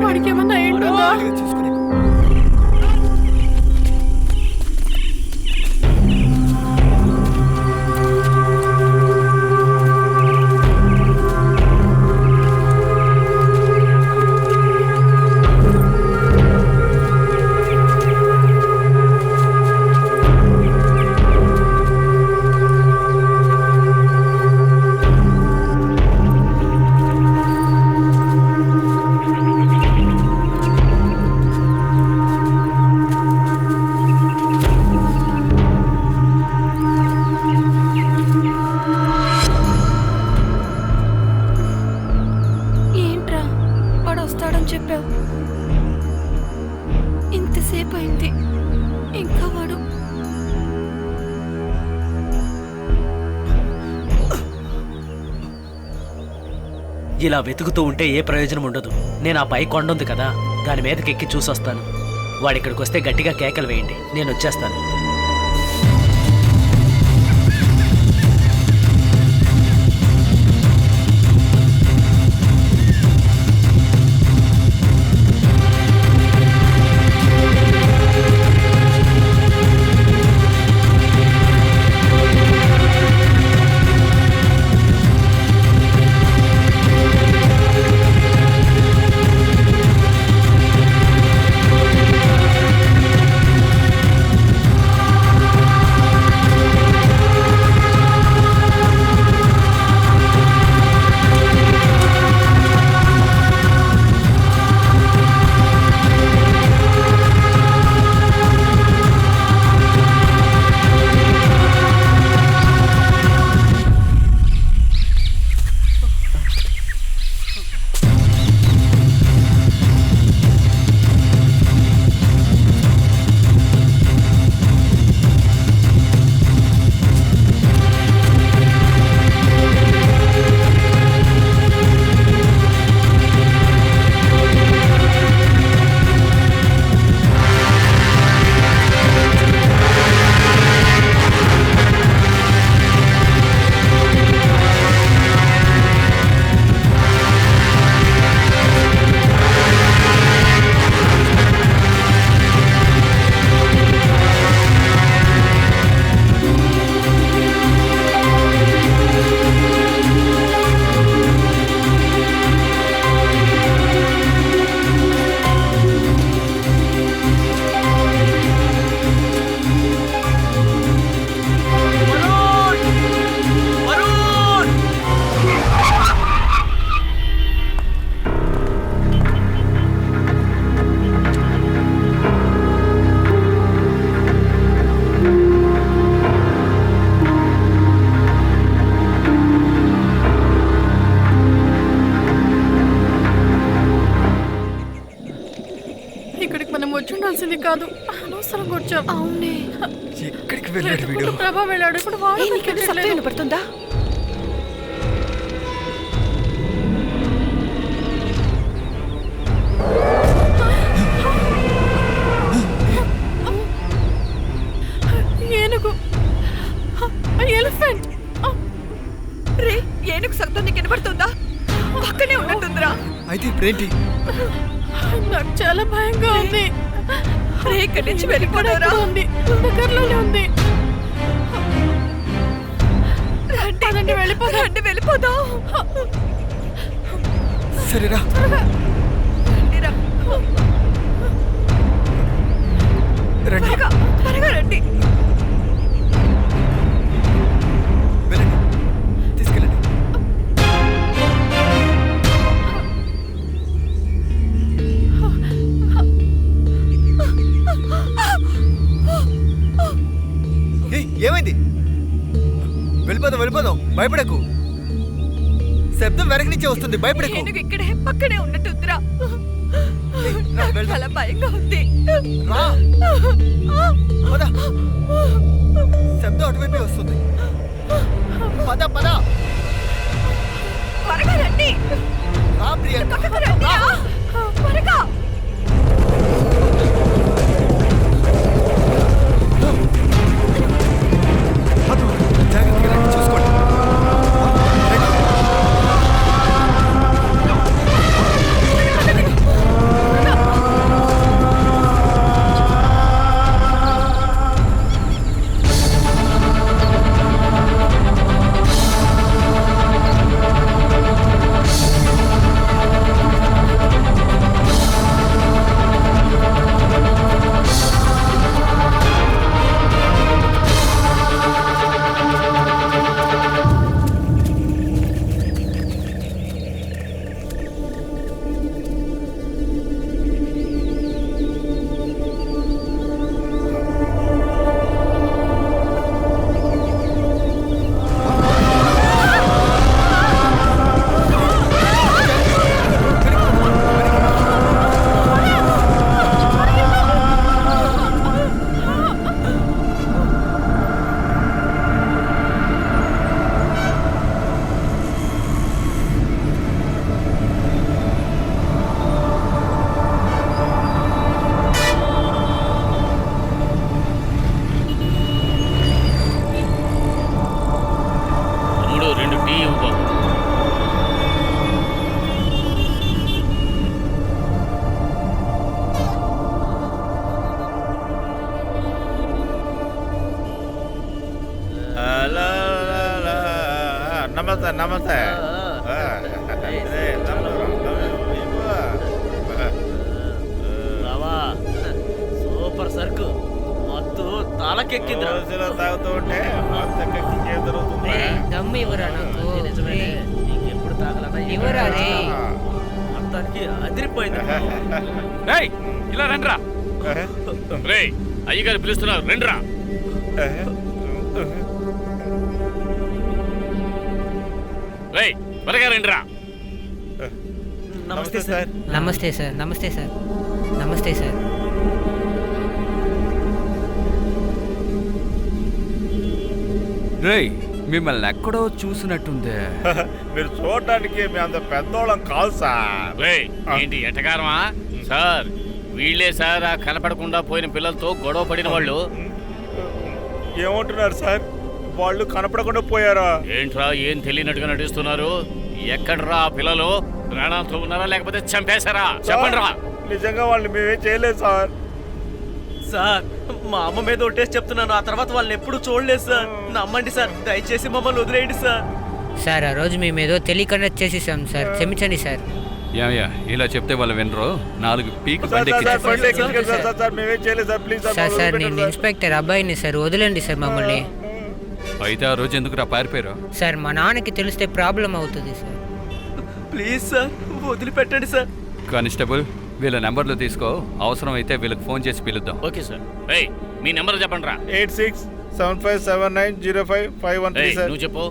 వాడికి ఏమన్నా అయి ఉంటుందా? చూసుకుని ఏంట్రా వాడు వస్తాడని చెప్పావు, ఇంతసేపు అయింది ఇంకా వాడు. ఇలా వెతుకుతూ ఉంటే ఏ ప్రయోజనం ఉండదు. నేను ఆ పై కొండ ఉంది కదా, దాని మీదకి ఎక్కి చూసొస్తాను. వాడు ఇక్కడికి వస్తే గట్టిగా కేకలు వేయండి, నేను వచ్చేస్తాను. వచ్చుండాల్సింది కాదు, అనవసరంగా వచ్చాం. అవునే, ఎక్కడికి వెళ్ళాడు వీడు? ప్రభా వెళ్ళాడు. ఇప్పుడు వాడు పడుతుందా? ఏనుగు, ఎలిఫెంట్. రే, ఏనుగు శబ్దం నీకు వినపడుతుందా? పక్కనే ఉన్నట్టుందిరా. అయితే ఇప్పుడేంటి? నాకు చాలా భయంగా ఉంది. రే, ఇక్కడి నుంచి వెళ్ళిపోవడం ఉంది, దగ్గరలోనే ఉంది. రండి వెళ్ళిపోదాం. సరేరా, రండి త్వరగా రండి. వెళ్ళండి, తీసుకెళ్ళండి. ఏమైంది? వెళ్ళిపోదాం, భయపడకు. శబ్దం వెనక నుంచే వస్తుంది, భయపడకు. ఇక్కడే పక్కనే ఉన్నట్టుందిరా. చాలా భయంగా ఉంది. రా, పద. శబ్దం అటువైపే వస్తుంది. పద త్వరగా రండి. రా ప్రియాంక, పక్కకు రండి. త్వరగా. జాగ్రత్తగా రండి, చూసుకోండి. నమస్తే నమస్తే బావా సూపర్ సరుకు మత్తు తాళకెక్కిందిరా. తాగుతూ ఉంటే ఏం జరుగుతుంది? దమ్ము ఇవ్వరా నాకు నిజమేనే. ఇంకెప్పుడు తాగలనా? ఇవ్వరా రే. మొత్తానికి అదిరిపోయింది. రేయ్, ఇలా రండ్రా. రే అయ్యగారు పిలుస్తున్నారు రండ్రా. రే త్వరగా రండిరా. నమస్తే సార్. నమస్తే సార్. నమస్తే సార్. నమస్తే సార్. రేయ్, మిమ్మల్ని ఎక్కడో చూసినట్టుందే. మీరు చూడడానికి మీ అంత పెద్దోళ్ళం కాదు సార్. రే ఏంటి ఎటకారమా సార్? వీళ్ళే సార్ ఆ కనపడకుండా పోయిన పిల్లలతో గొడవ పడిన వాళ్ళు. ఏమంటున్నారు సార్? వాళ్ళు కనపడకుండా పోయారా? ఏంట్రా ఏం తెలియనట్టుగా నటిస్తున్నారు? ఎక్కడ్రా ఆ పిల్లలు? ప్రాణాలతో ఉన్నారా లేకపోతే చంపేశారా? చెప్పండి రా. నిజంగా వాళ్ళు మేమేం చేయలేదు సార్. సార్ మా అమ్మ మీద ఒట్టేసి చెప్తున్నాను, ఆ తర్వాత వాళ్ళని ఎప్పుడు చూడలేదు సార్. నమ్మండి సార్, దయచేసి మమ్మల్ని వదిలేయండి సార్. సార్ ఆ రోజు మేము ఏదో తెలియకుండా చేసేసాం సార్, క్షమించండి సార్. ఏమయ్యా, ఇలా చెప్తే వాళ్ళు వినరు. 4 పీక్ సార్, బండి సార్, సార్, ఎక్కించేసి- బండి ఎక్కించుకెళ్ళి సార్, సార్, సార్, మేమేం చేయలేదు sir. Please sir, sir sir మమ్మల్ని నేను వదిలిపెట్టండి ఇన్స్పెక్టర్ అబ్బాయిని సార్, వదిలేండి సార్ మమ్మల్ని. అయితే ఆ రోజు ఎందుకు పారిపోయారు? సార్ మా నాన్నకి తెలిస్తే ప్రాబ్లం అవుతుంది సార్. ప్లీజ్ సార్ వదిలిపెట్టండి సార్. కానిస్టేబుల్, వీళ్ళ నెంబర్లు తీసుకో. అవసరం అయితే వీళ్ళకి ఫోన్ చేసి పిలుద్దాం. Okay sir. రే మీ నెంబర్ చెప్పండి రా. 8675790551 సార్. నువ్వు చెప్పు.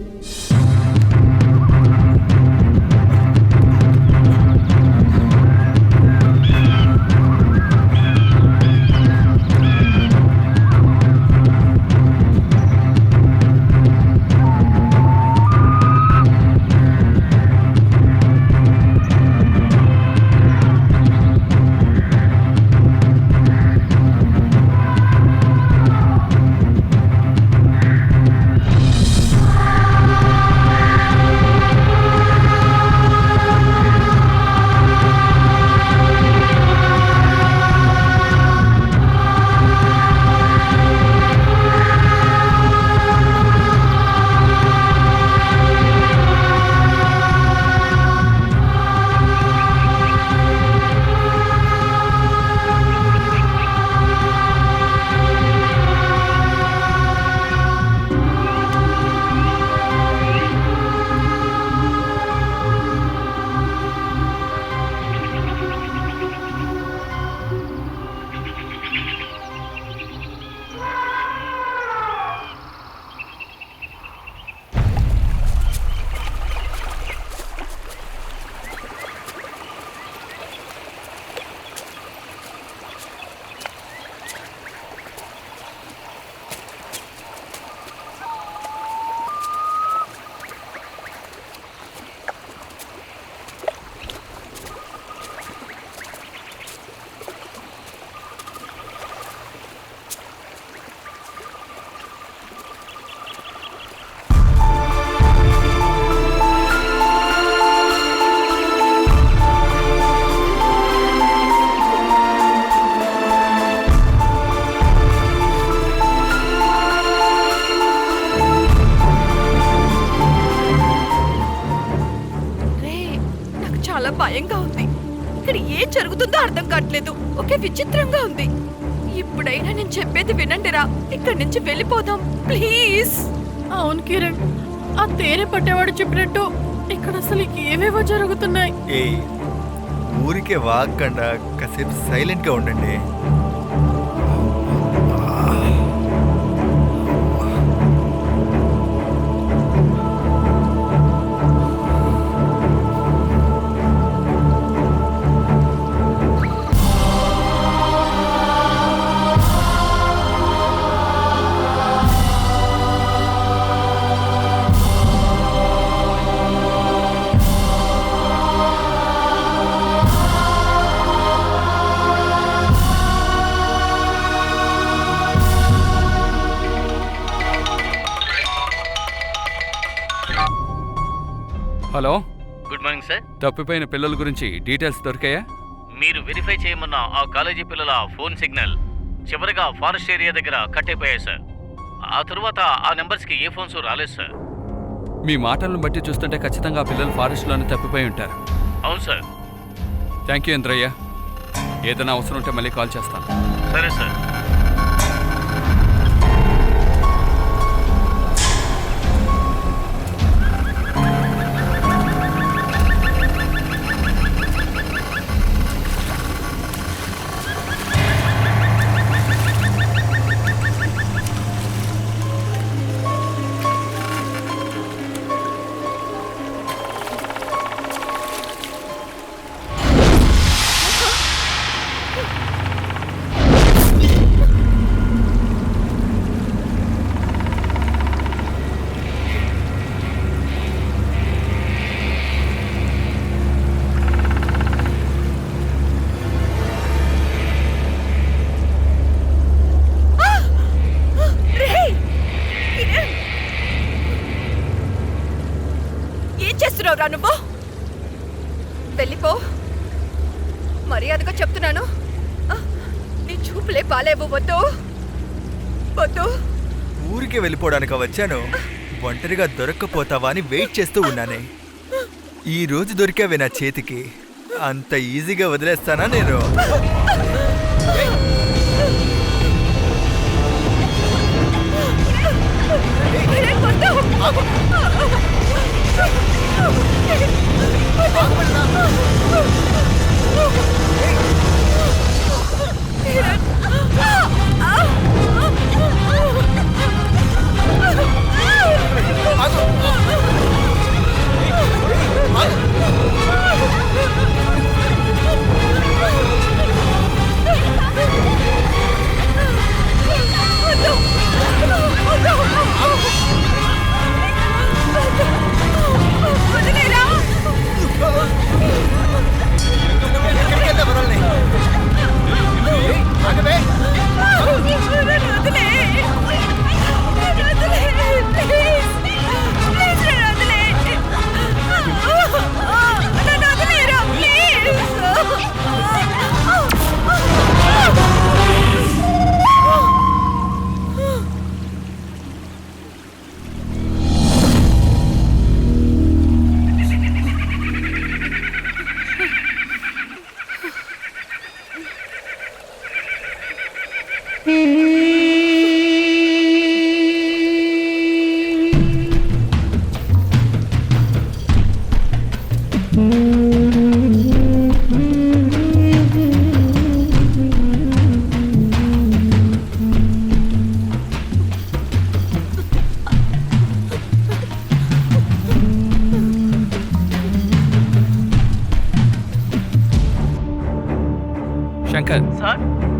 చాలా భయంగా ఉంది. ఇక్కడ ఏం జరుగుతుందో అర్థం కావట్లేదు. ఒకే విచిత్రంగా ఉంది. ఇప్పుడైనా నేను చెప్పేది వినండిరా, ఇక్కడి నుంచి వెళ్ళిపోదాం ప్లీజ్. అవును కిరణ్, ఆ తేనె పట్టేవాడు చెప్పినట్టు ఇక్కడ అసలు ఏవేవో జరుగుతున్నాయి. ఏయ్, ఊరికే వాగకుండా కాసేపు సైలెంట్ గా ఉండండి. Hello, good morning sir. తప్పిపోయిన పిల్లల గురించి డీటెయిల్స్ దొరికాయా? మీరు వెరిఫై చేయమన్న ఆ కాలేజీ పిల్లల ఫోన్ సిగ్నల్ చివరిగా ఫారెస్ట్ ఏరియా దగ్గర కట్ అయిపోయాయి సార్. ఆ తరువాత ఆ నెంబర్స్కి ఏ ఫోన్స్ రాలేదు సార్. మీ మాటలను బట్టి చూస్తుంటే ఖచ్చితంగా ఆ పిల్లలు ఫారెస్ట్లోనే తప్పిపోయి ఉంటారు. అవును సార్. Thank you Indraiah. ఏదైనా అవసరం ఉంటే మళ్ళీ కాల్ చేస్తాను. సరే సార్. చేస్తున్నావురా నువ్వు? వెళ్ళిపో, మర్యాదగా చెప్తున్నాను. నీ చూపులే బాలేవు. వద్దు వద్దు. ఊరికి వెళ్ళిపోవడానికి వచ్చాను. ఒంటరిగా దొరక్కపోతావా అని వెయిట్ చేస్తూ ఉన్నానే. ఈ రోజు దొరికావే నా చేతికి. అంత ఈజీగా వదిలేస్తానా నేను? శంకర్,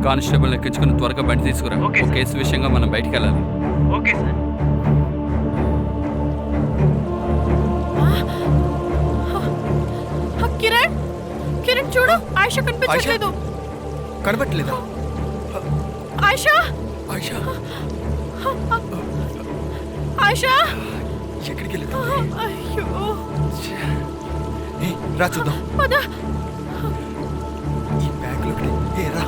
కానిస్టేబుల్ ఎక్కించుకుని త్వరగా బండి తీసుకురా. ఓకే ఒక కేసు విషయంగా మనం బయటికి వెళ్ళాలి. Okay sir. కిరణ్, కిరణ్ చూడు, ఆయిషా కనిపించట్లేదు. కనబట్టలేదా? ఆయిషా, ఆయిషా ఆయిషా, ఎక్కడికి వెళ్ళదు? అయ్యో, రా చూద్దాం. పద. ఈ బ్యాగ్లోకి రా.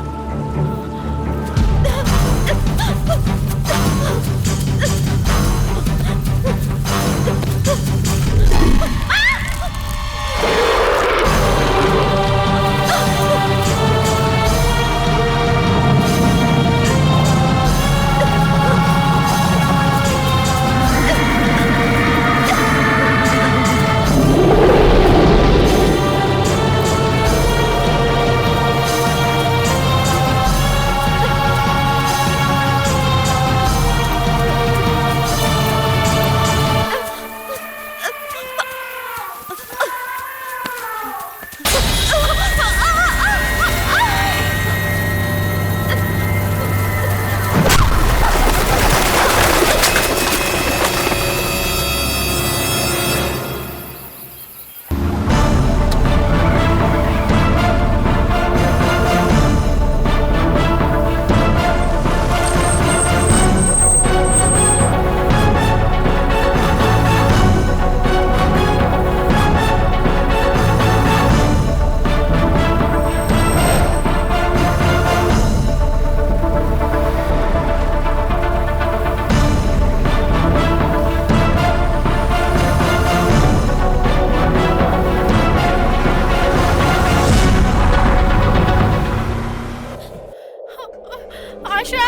ఆశా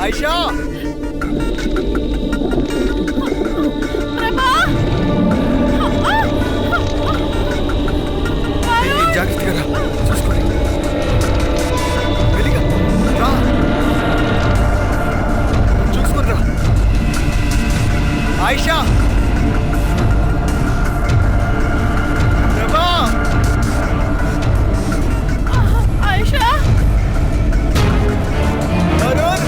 ఆయిషా ప్రభా జాగ్రత్తగా రా చూసుకోండి వెలిగా రా చూసుకుని రా ఆయిషా ప్రభా ఆశా వరుణ్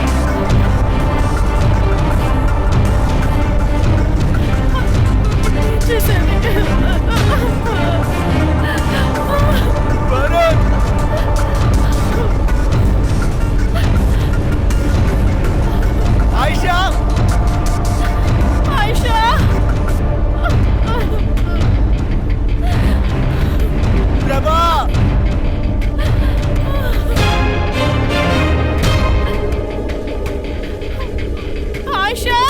చేశాను వరుణ్ ఆయిషా ఆశా ప్రభా ఆశా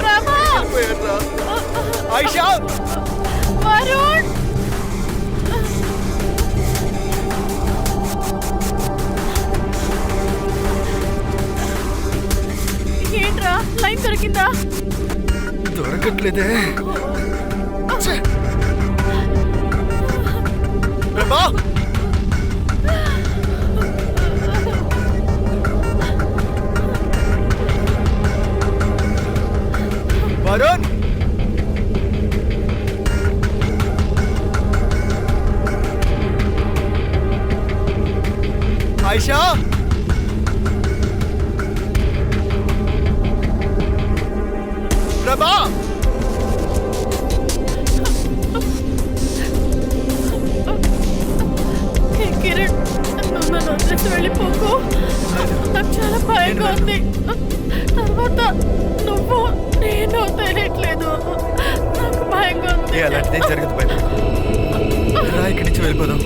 ప్రభా పోయారా ఆయిషా వరుణ్ ఏంట్రా లైన్ దొరికిందా దొరకట్లేదే ఛే! ప్రభా వరుణ్ ఆయిషా ప్రభా హే కిరణ్ మమ్మల్ని వదిలేసి వెళ్ళిపోకు నాకు చాలా భయంగా ఉంది తర్వాత నువ్వు నేను తెలియట్లేదు నాకు భయంగా ఉంది అలాంటిదే జరగదు బయట రా ఇక్కడి నుంచి వెళ్ళిపోదాం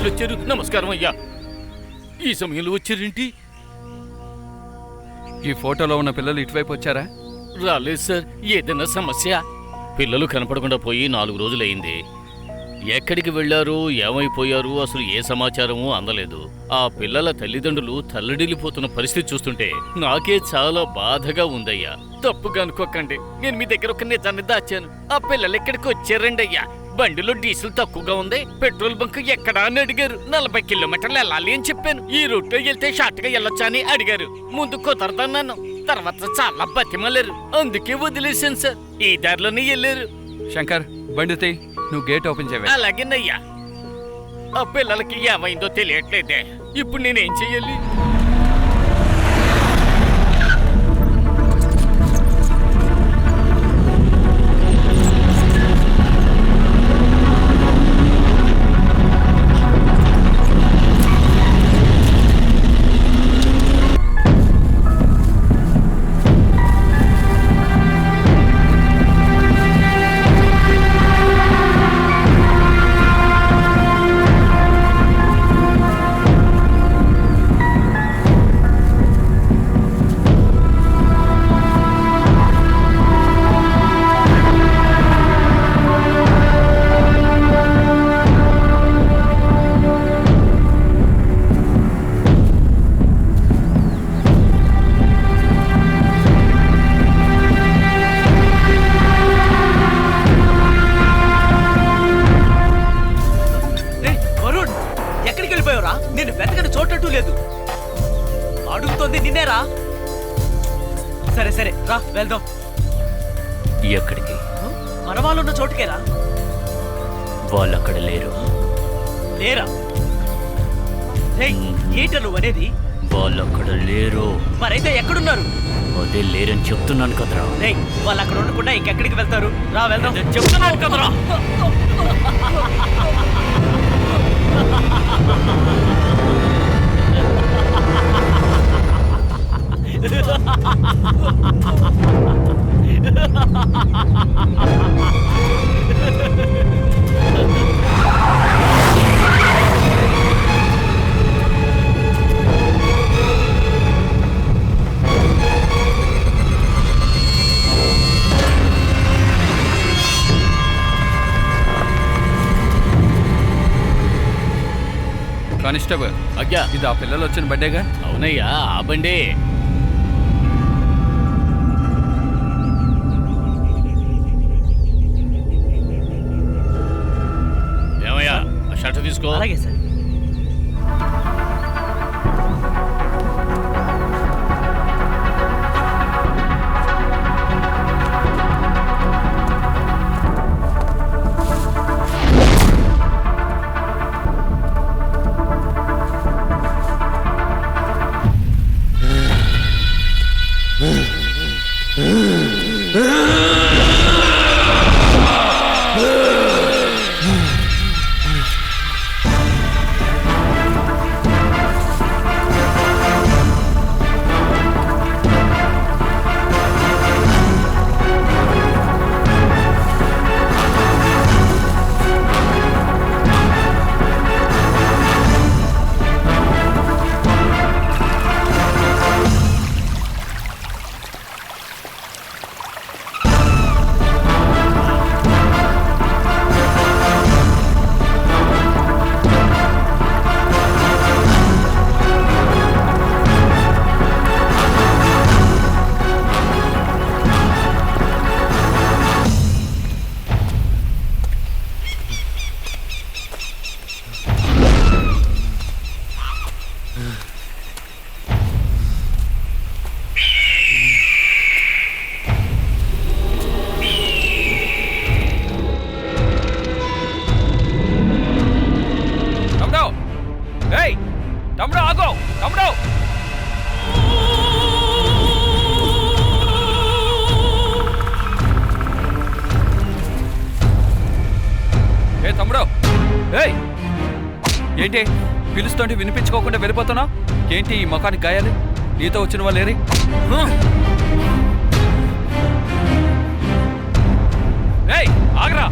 వచ్చారు. నమస్కారం అయ్యా. ఈ సమయంలో వచ్చారేంటి? ఈ ఫోటోలో ఉన్న పిల్లలు ఇటువైపు వచ్చారా? రాలేదు సార్. ఏదైనా సమస్య? పిల్లలు కనపడకుండా పోయి 4 రోజులైంది. ఎక్కడికి వెళ్లారు, ఏమైపోయారు, అసలు ఏ సమాచారమూ అందలేదు. ఆ పిల్లల తల్లిదండ్రులు తల్లడిల్లిపోతున్న పరిస్థితి చూస్తుంటే నాకే చాలా బాధగా ఉందయ్యా. తప్పుగా అనుకోకండి, నేను మీ దగ్గర ఒక నిజాన్ని దాచాను. ఆ పిల్లలు ఎక్కడికి వచ్చారండి అయ్యా. బండిలో డీజిల్ తక్కువగా ఉంది, పెట్రోల్ బంక్ ఎక్కడా అని అడిగారు. 40 కిలోమీటర్లు వెళ్ళాలి అని చెప్పాను. ఈ రూట్లో వెళ్తే షార్ట్ గా వెళ్ళొచ్చా అని అడిగారు. ముందు కుదరదన్నాను, తర్వాత చాలా బతిమలేరు, అందుకే వదిలేశాను సార్. ఈ దారిలోనే వెళ్ళారు. శంకర్, బండి తీ, నువ్వు గేట్ ఓపెన్ చేయవే. అలాగేనయ్యా. ఆ పిల్లలకి ఏమైందో తెలియట్లేదే, ఇప్పుడు నేనేం చెయ్యాలి? నేను వెతకని చోటట్టు లేదు. అడుగుతోంది నిన్నేరా. సరే సరే రా వెళ్దాం. ఎక్కడికి? మన వాళ్ళున్న చోటుకేరా. వాళ్ళు అక్కడ లేరు. లేరా? ఏంట నువ్వు అనేది? వాళ్ళు అక్కడ లేరు. మరైతే ఎక్కడున్నారు? అదే లేరని చెప్తున్నాను కదరా. వాళ్ళు అక్కడ ఉండకుండా ఇంకెక్కడికి వెళ్తారు? రా వెళ్దాం. చెప్తున్నాను కదరా. కానిస్టేబుల్, అయ్యా, ఇది ఆ పిల్లలు వచ్చిన బండేగా? అవునయ్యా, ఆ బండే. ఏమయ్యా, ఆ షర్ట్ తీసుకో. అలాగే సార్. తమ్ముడు ఆగో, తమ్ముడు. ఏ తమ్ముడు, ఏయ్ ఏంటి పిలుస్తుంటే వినిపించుకోకుండా వెళ్ళిపోతున్నావు? ఏంటి ఈ ముఖానికి గాయాలి? నీతో వచ్చిన వాళ్ళు ఏరి? ఏయ్ ఆగరా.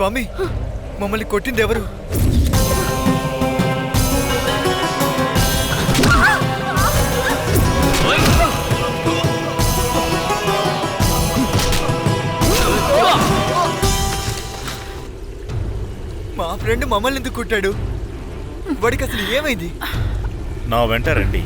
స్వామి మమ్మల్ని కొట్టింది ఎవరు? మా ఫ్రెండ్ మమ్మల్ని ఎందుకు కొట్టాడు? వాడికి అసలు ఏమైంది? నా వెంట రండి.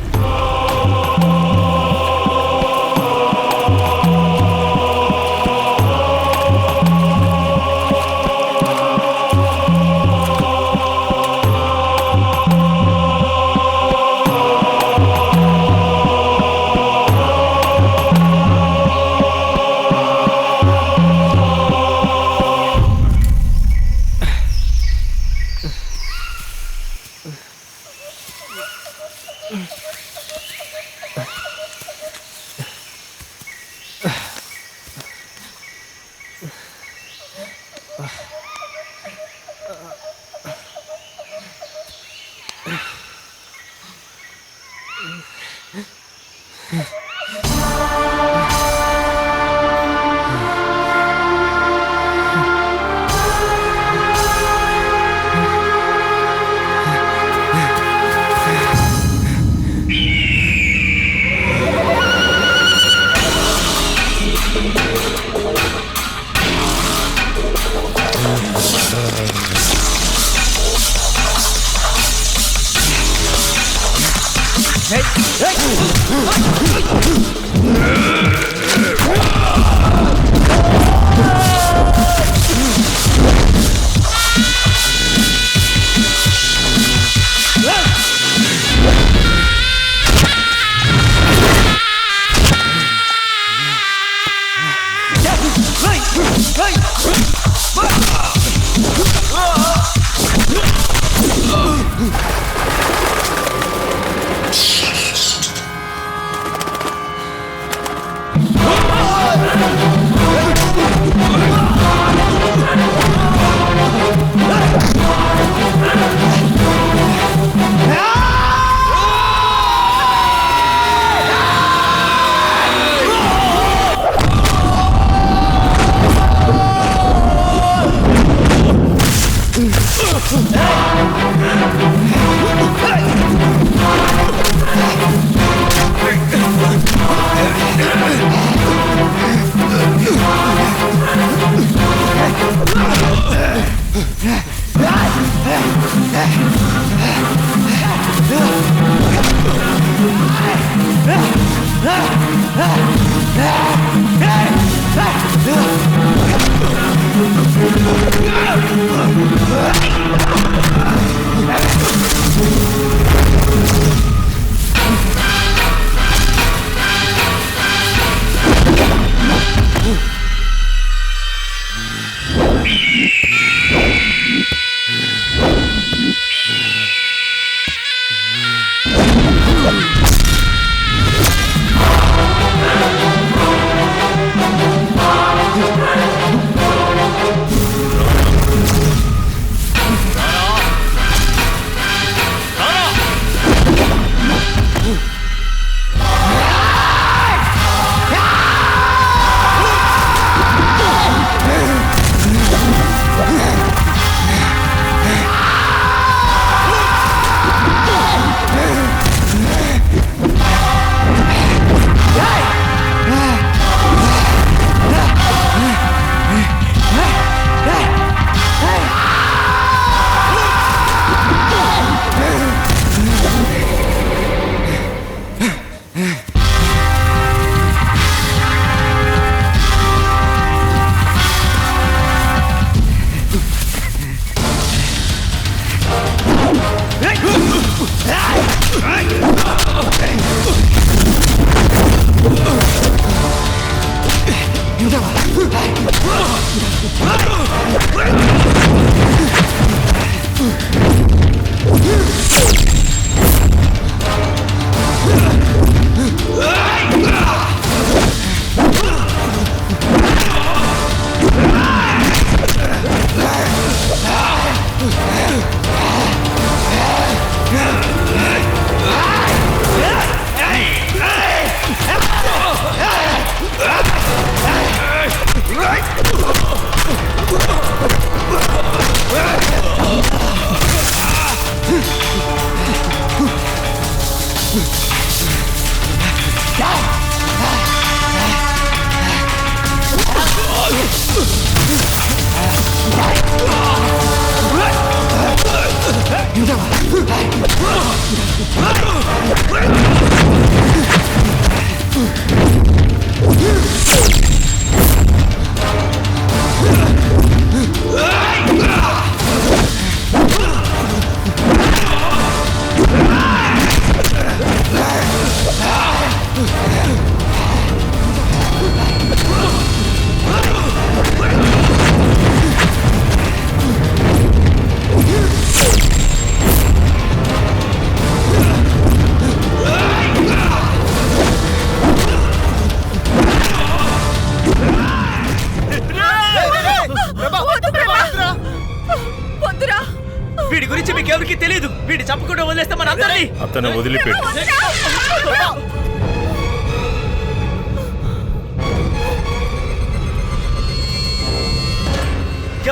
వీడి గురించి మీకెవరికి తెలియదు. వీడిని చంపకుండా వదిలేస్తే మన అందరినీ. అతను వదిలిపెట్టు.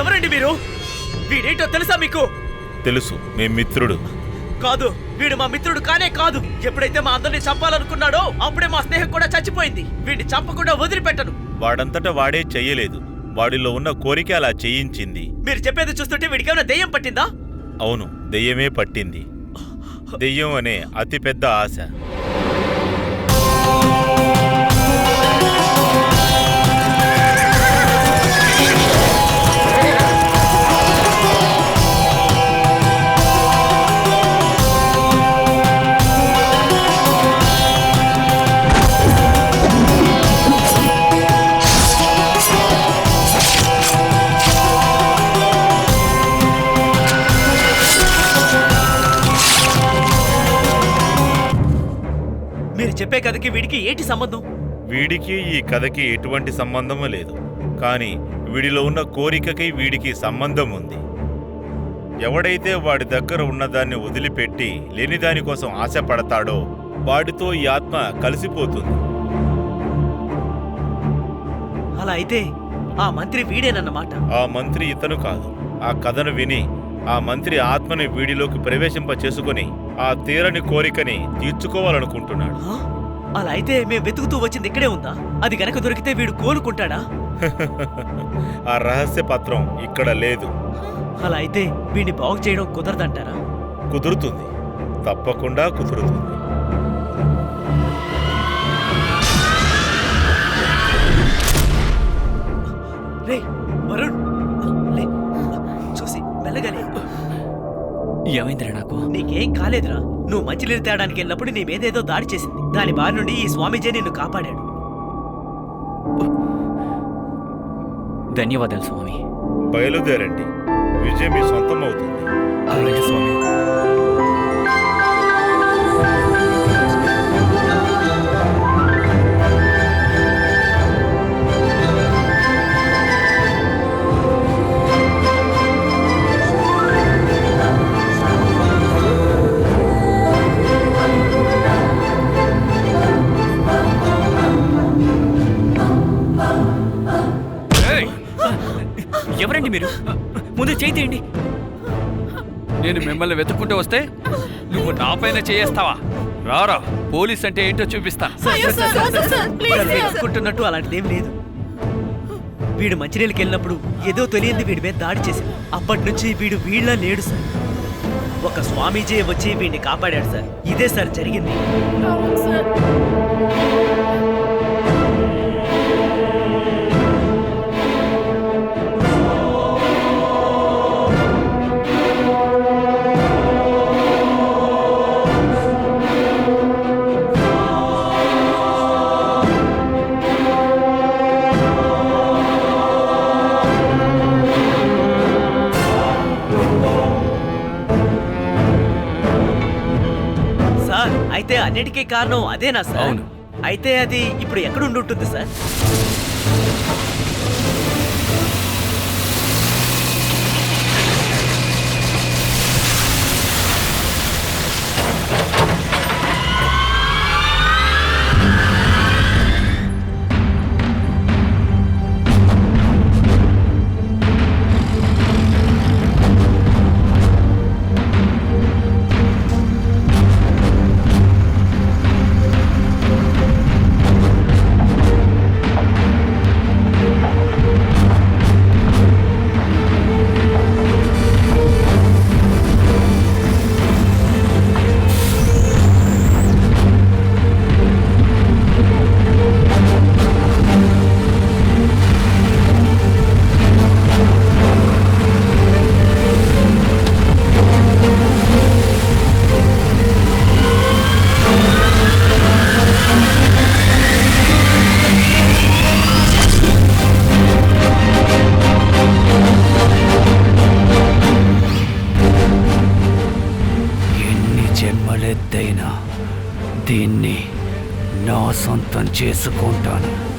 ఎవరండి మీరు? వీడేంటో తెలుసా మీకు? తెలుసు, మీ మిత్రుడు. కాదు, వీడు మా మిత్రుడు కానే కాదు. ఎప్పుడైతే మా అందరినీ చంపాలనుకున్నాడో అప్పుడే మా స్నేహం కూడా చచ్చిపోయింది. వీడిని చంపకుండా వదిలిపెట్టను. వాడంతటా వాడే చెయ్యలేదు, వాడిలో ఉన్న కోరిక అలా చేయించింది. మీరు చెప్పేది చూస్తుంటే వీడికేమైనా దెయ్యం పట్టిందా? అవును, దెయ్యమే పట్టింది. దెయ్యం అనే అతిపెద్ద ఆశ. చెప్పే కథకి వీడికి ఏంటి సంబంధం? వీడికి ఈ కథకి ఎటువంటి సంబంధము లేదు, కానీ వీడిలో ఉన్న కోరికకి వీడికి సంబంధం ఉంది. ఎవడైతే వాడి దగ్గర ఉన్నదాన్ని వదిలిపెట్టి లేని దానికోసం ఆశపడతాడో వాడితో ఈ ఆత్మ కలిసిపోతుంది. అలా అయితే ఆ మంత్రి వీడేనన్నమాట. ఆ మంత్రి ఇతను కాదు. ఆ కథను విని ఆ మంత్రి ఆత్మని వీడిలోకి ప్రవేశింప చేసుకుని ఆ తీరని కోరికని తీర్చుకోవాలనుకుంటున్నాడు. అలా అయితే మేము వెతుకుతూ వచ్చింది ఇక్కడే ఉందా? అది గనక దొరికితే వీడు కోలుకుంటాడా? ఆ రహస్య పత్రం ఇక్కడ లేదు. అలా అయితే వీడిని బాగు చేయడం కుదరదంటారా? కుదురుతుంది, తప్పకుండా కుదురుతుంది. రే వరుణ్, లే, చూసి మెల్లగానే. ఏమైందిరా నాకు? నీకేం కాలేదురా. నువ్వు మంచినీళ్ళు తేడానికి వెళ్ళినప్పుడు నీ మీదేదో దాడి చేసింది. దాని బారి నుండి ఈ స్వామీజీ నిన్ను కాపాడాడు. ధన్యవాదాలు స్వామి. బయలుదేరండి, విజయం మీ సొంతం అవుతుంది. అలాగే స్వామి. ఎవరండి మీరు? ముందు చేయి తీయండి. నేను మిమ్మల్ని వెతుక్కుంటూ వస్తే నువ్వు నా పైన చేయేస్తావా? రారా, పోలీస్ అంటే ఏంటో చూపిస్తాను. అనుకుంటున్నట్టు అలాంటిదేం లేదు. వీడు మంచినీళ్ళకి వెళ్ళినప్పుడు ఏదో తెలియంది వీడి మీద దాడి చేసింది. అప్పటి నుంచి వీడు వీళ్ళ లేడు సార్. ఒక స్వామీజీ వచ్చి వీడిని కాపాడాడు సార్. ఇదే సార్ జరిగింది. అయితే అన్నిటికీ కారణం అదేనా సార్? అవును. అయితే అది ఇప్పుడు ఎక్కడ ఉండుంటుంది సార్? నిన్నే నా సొంతం చేసుకుంటాను.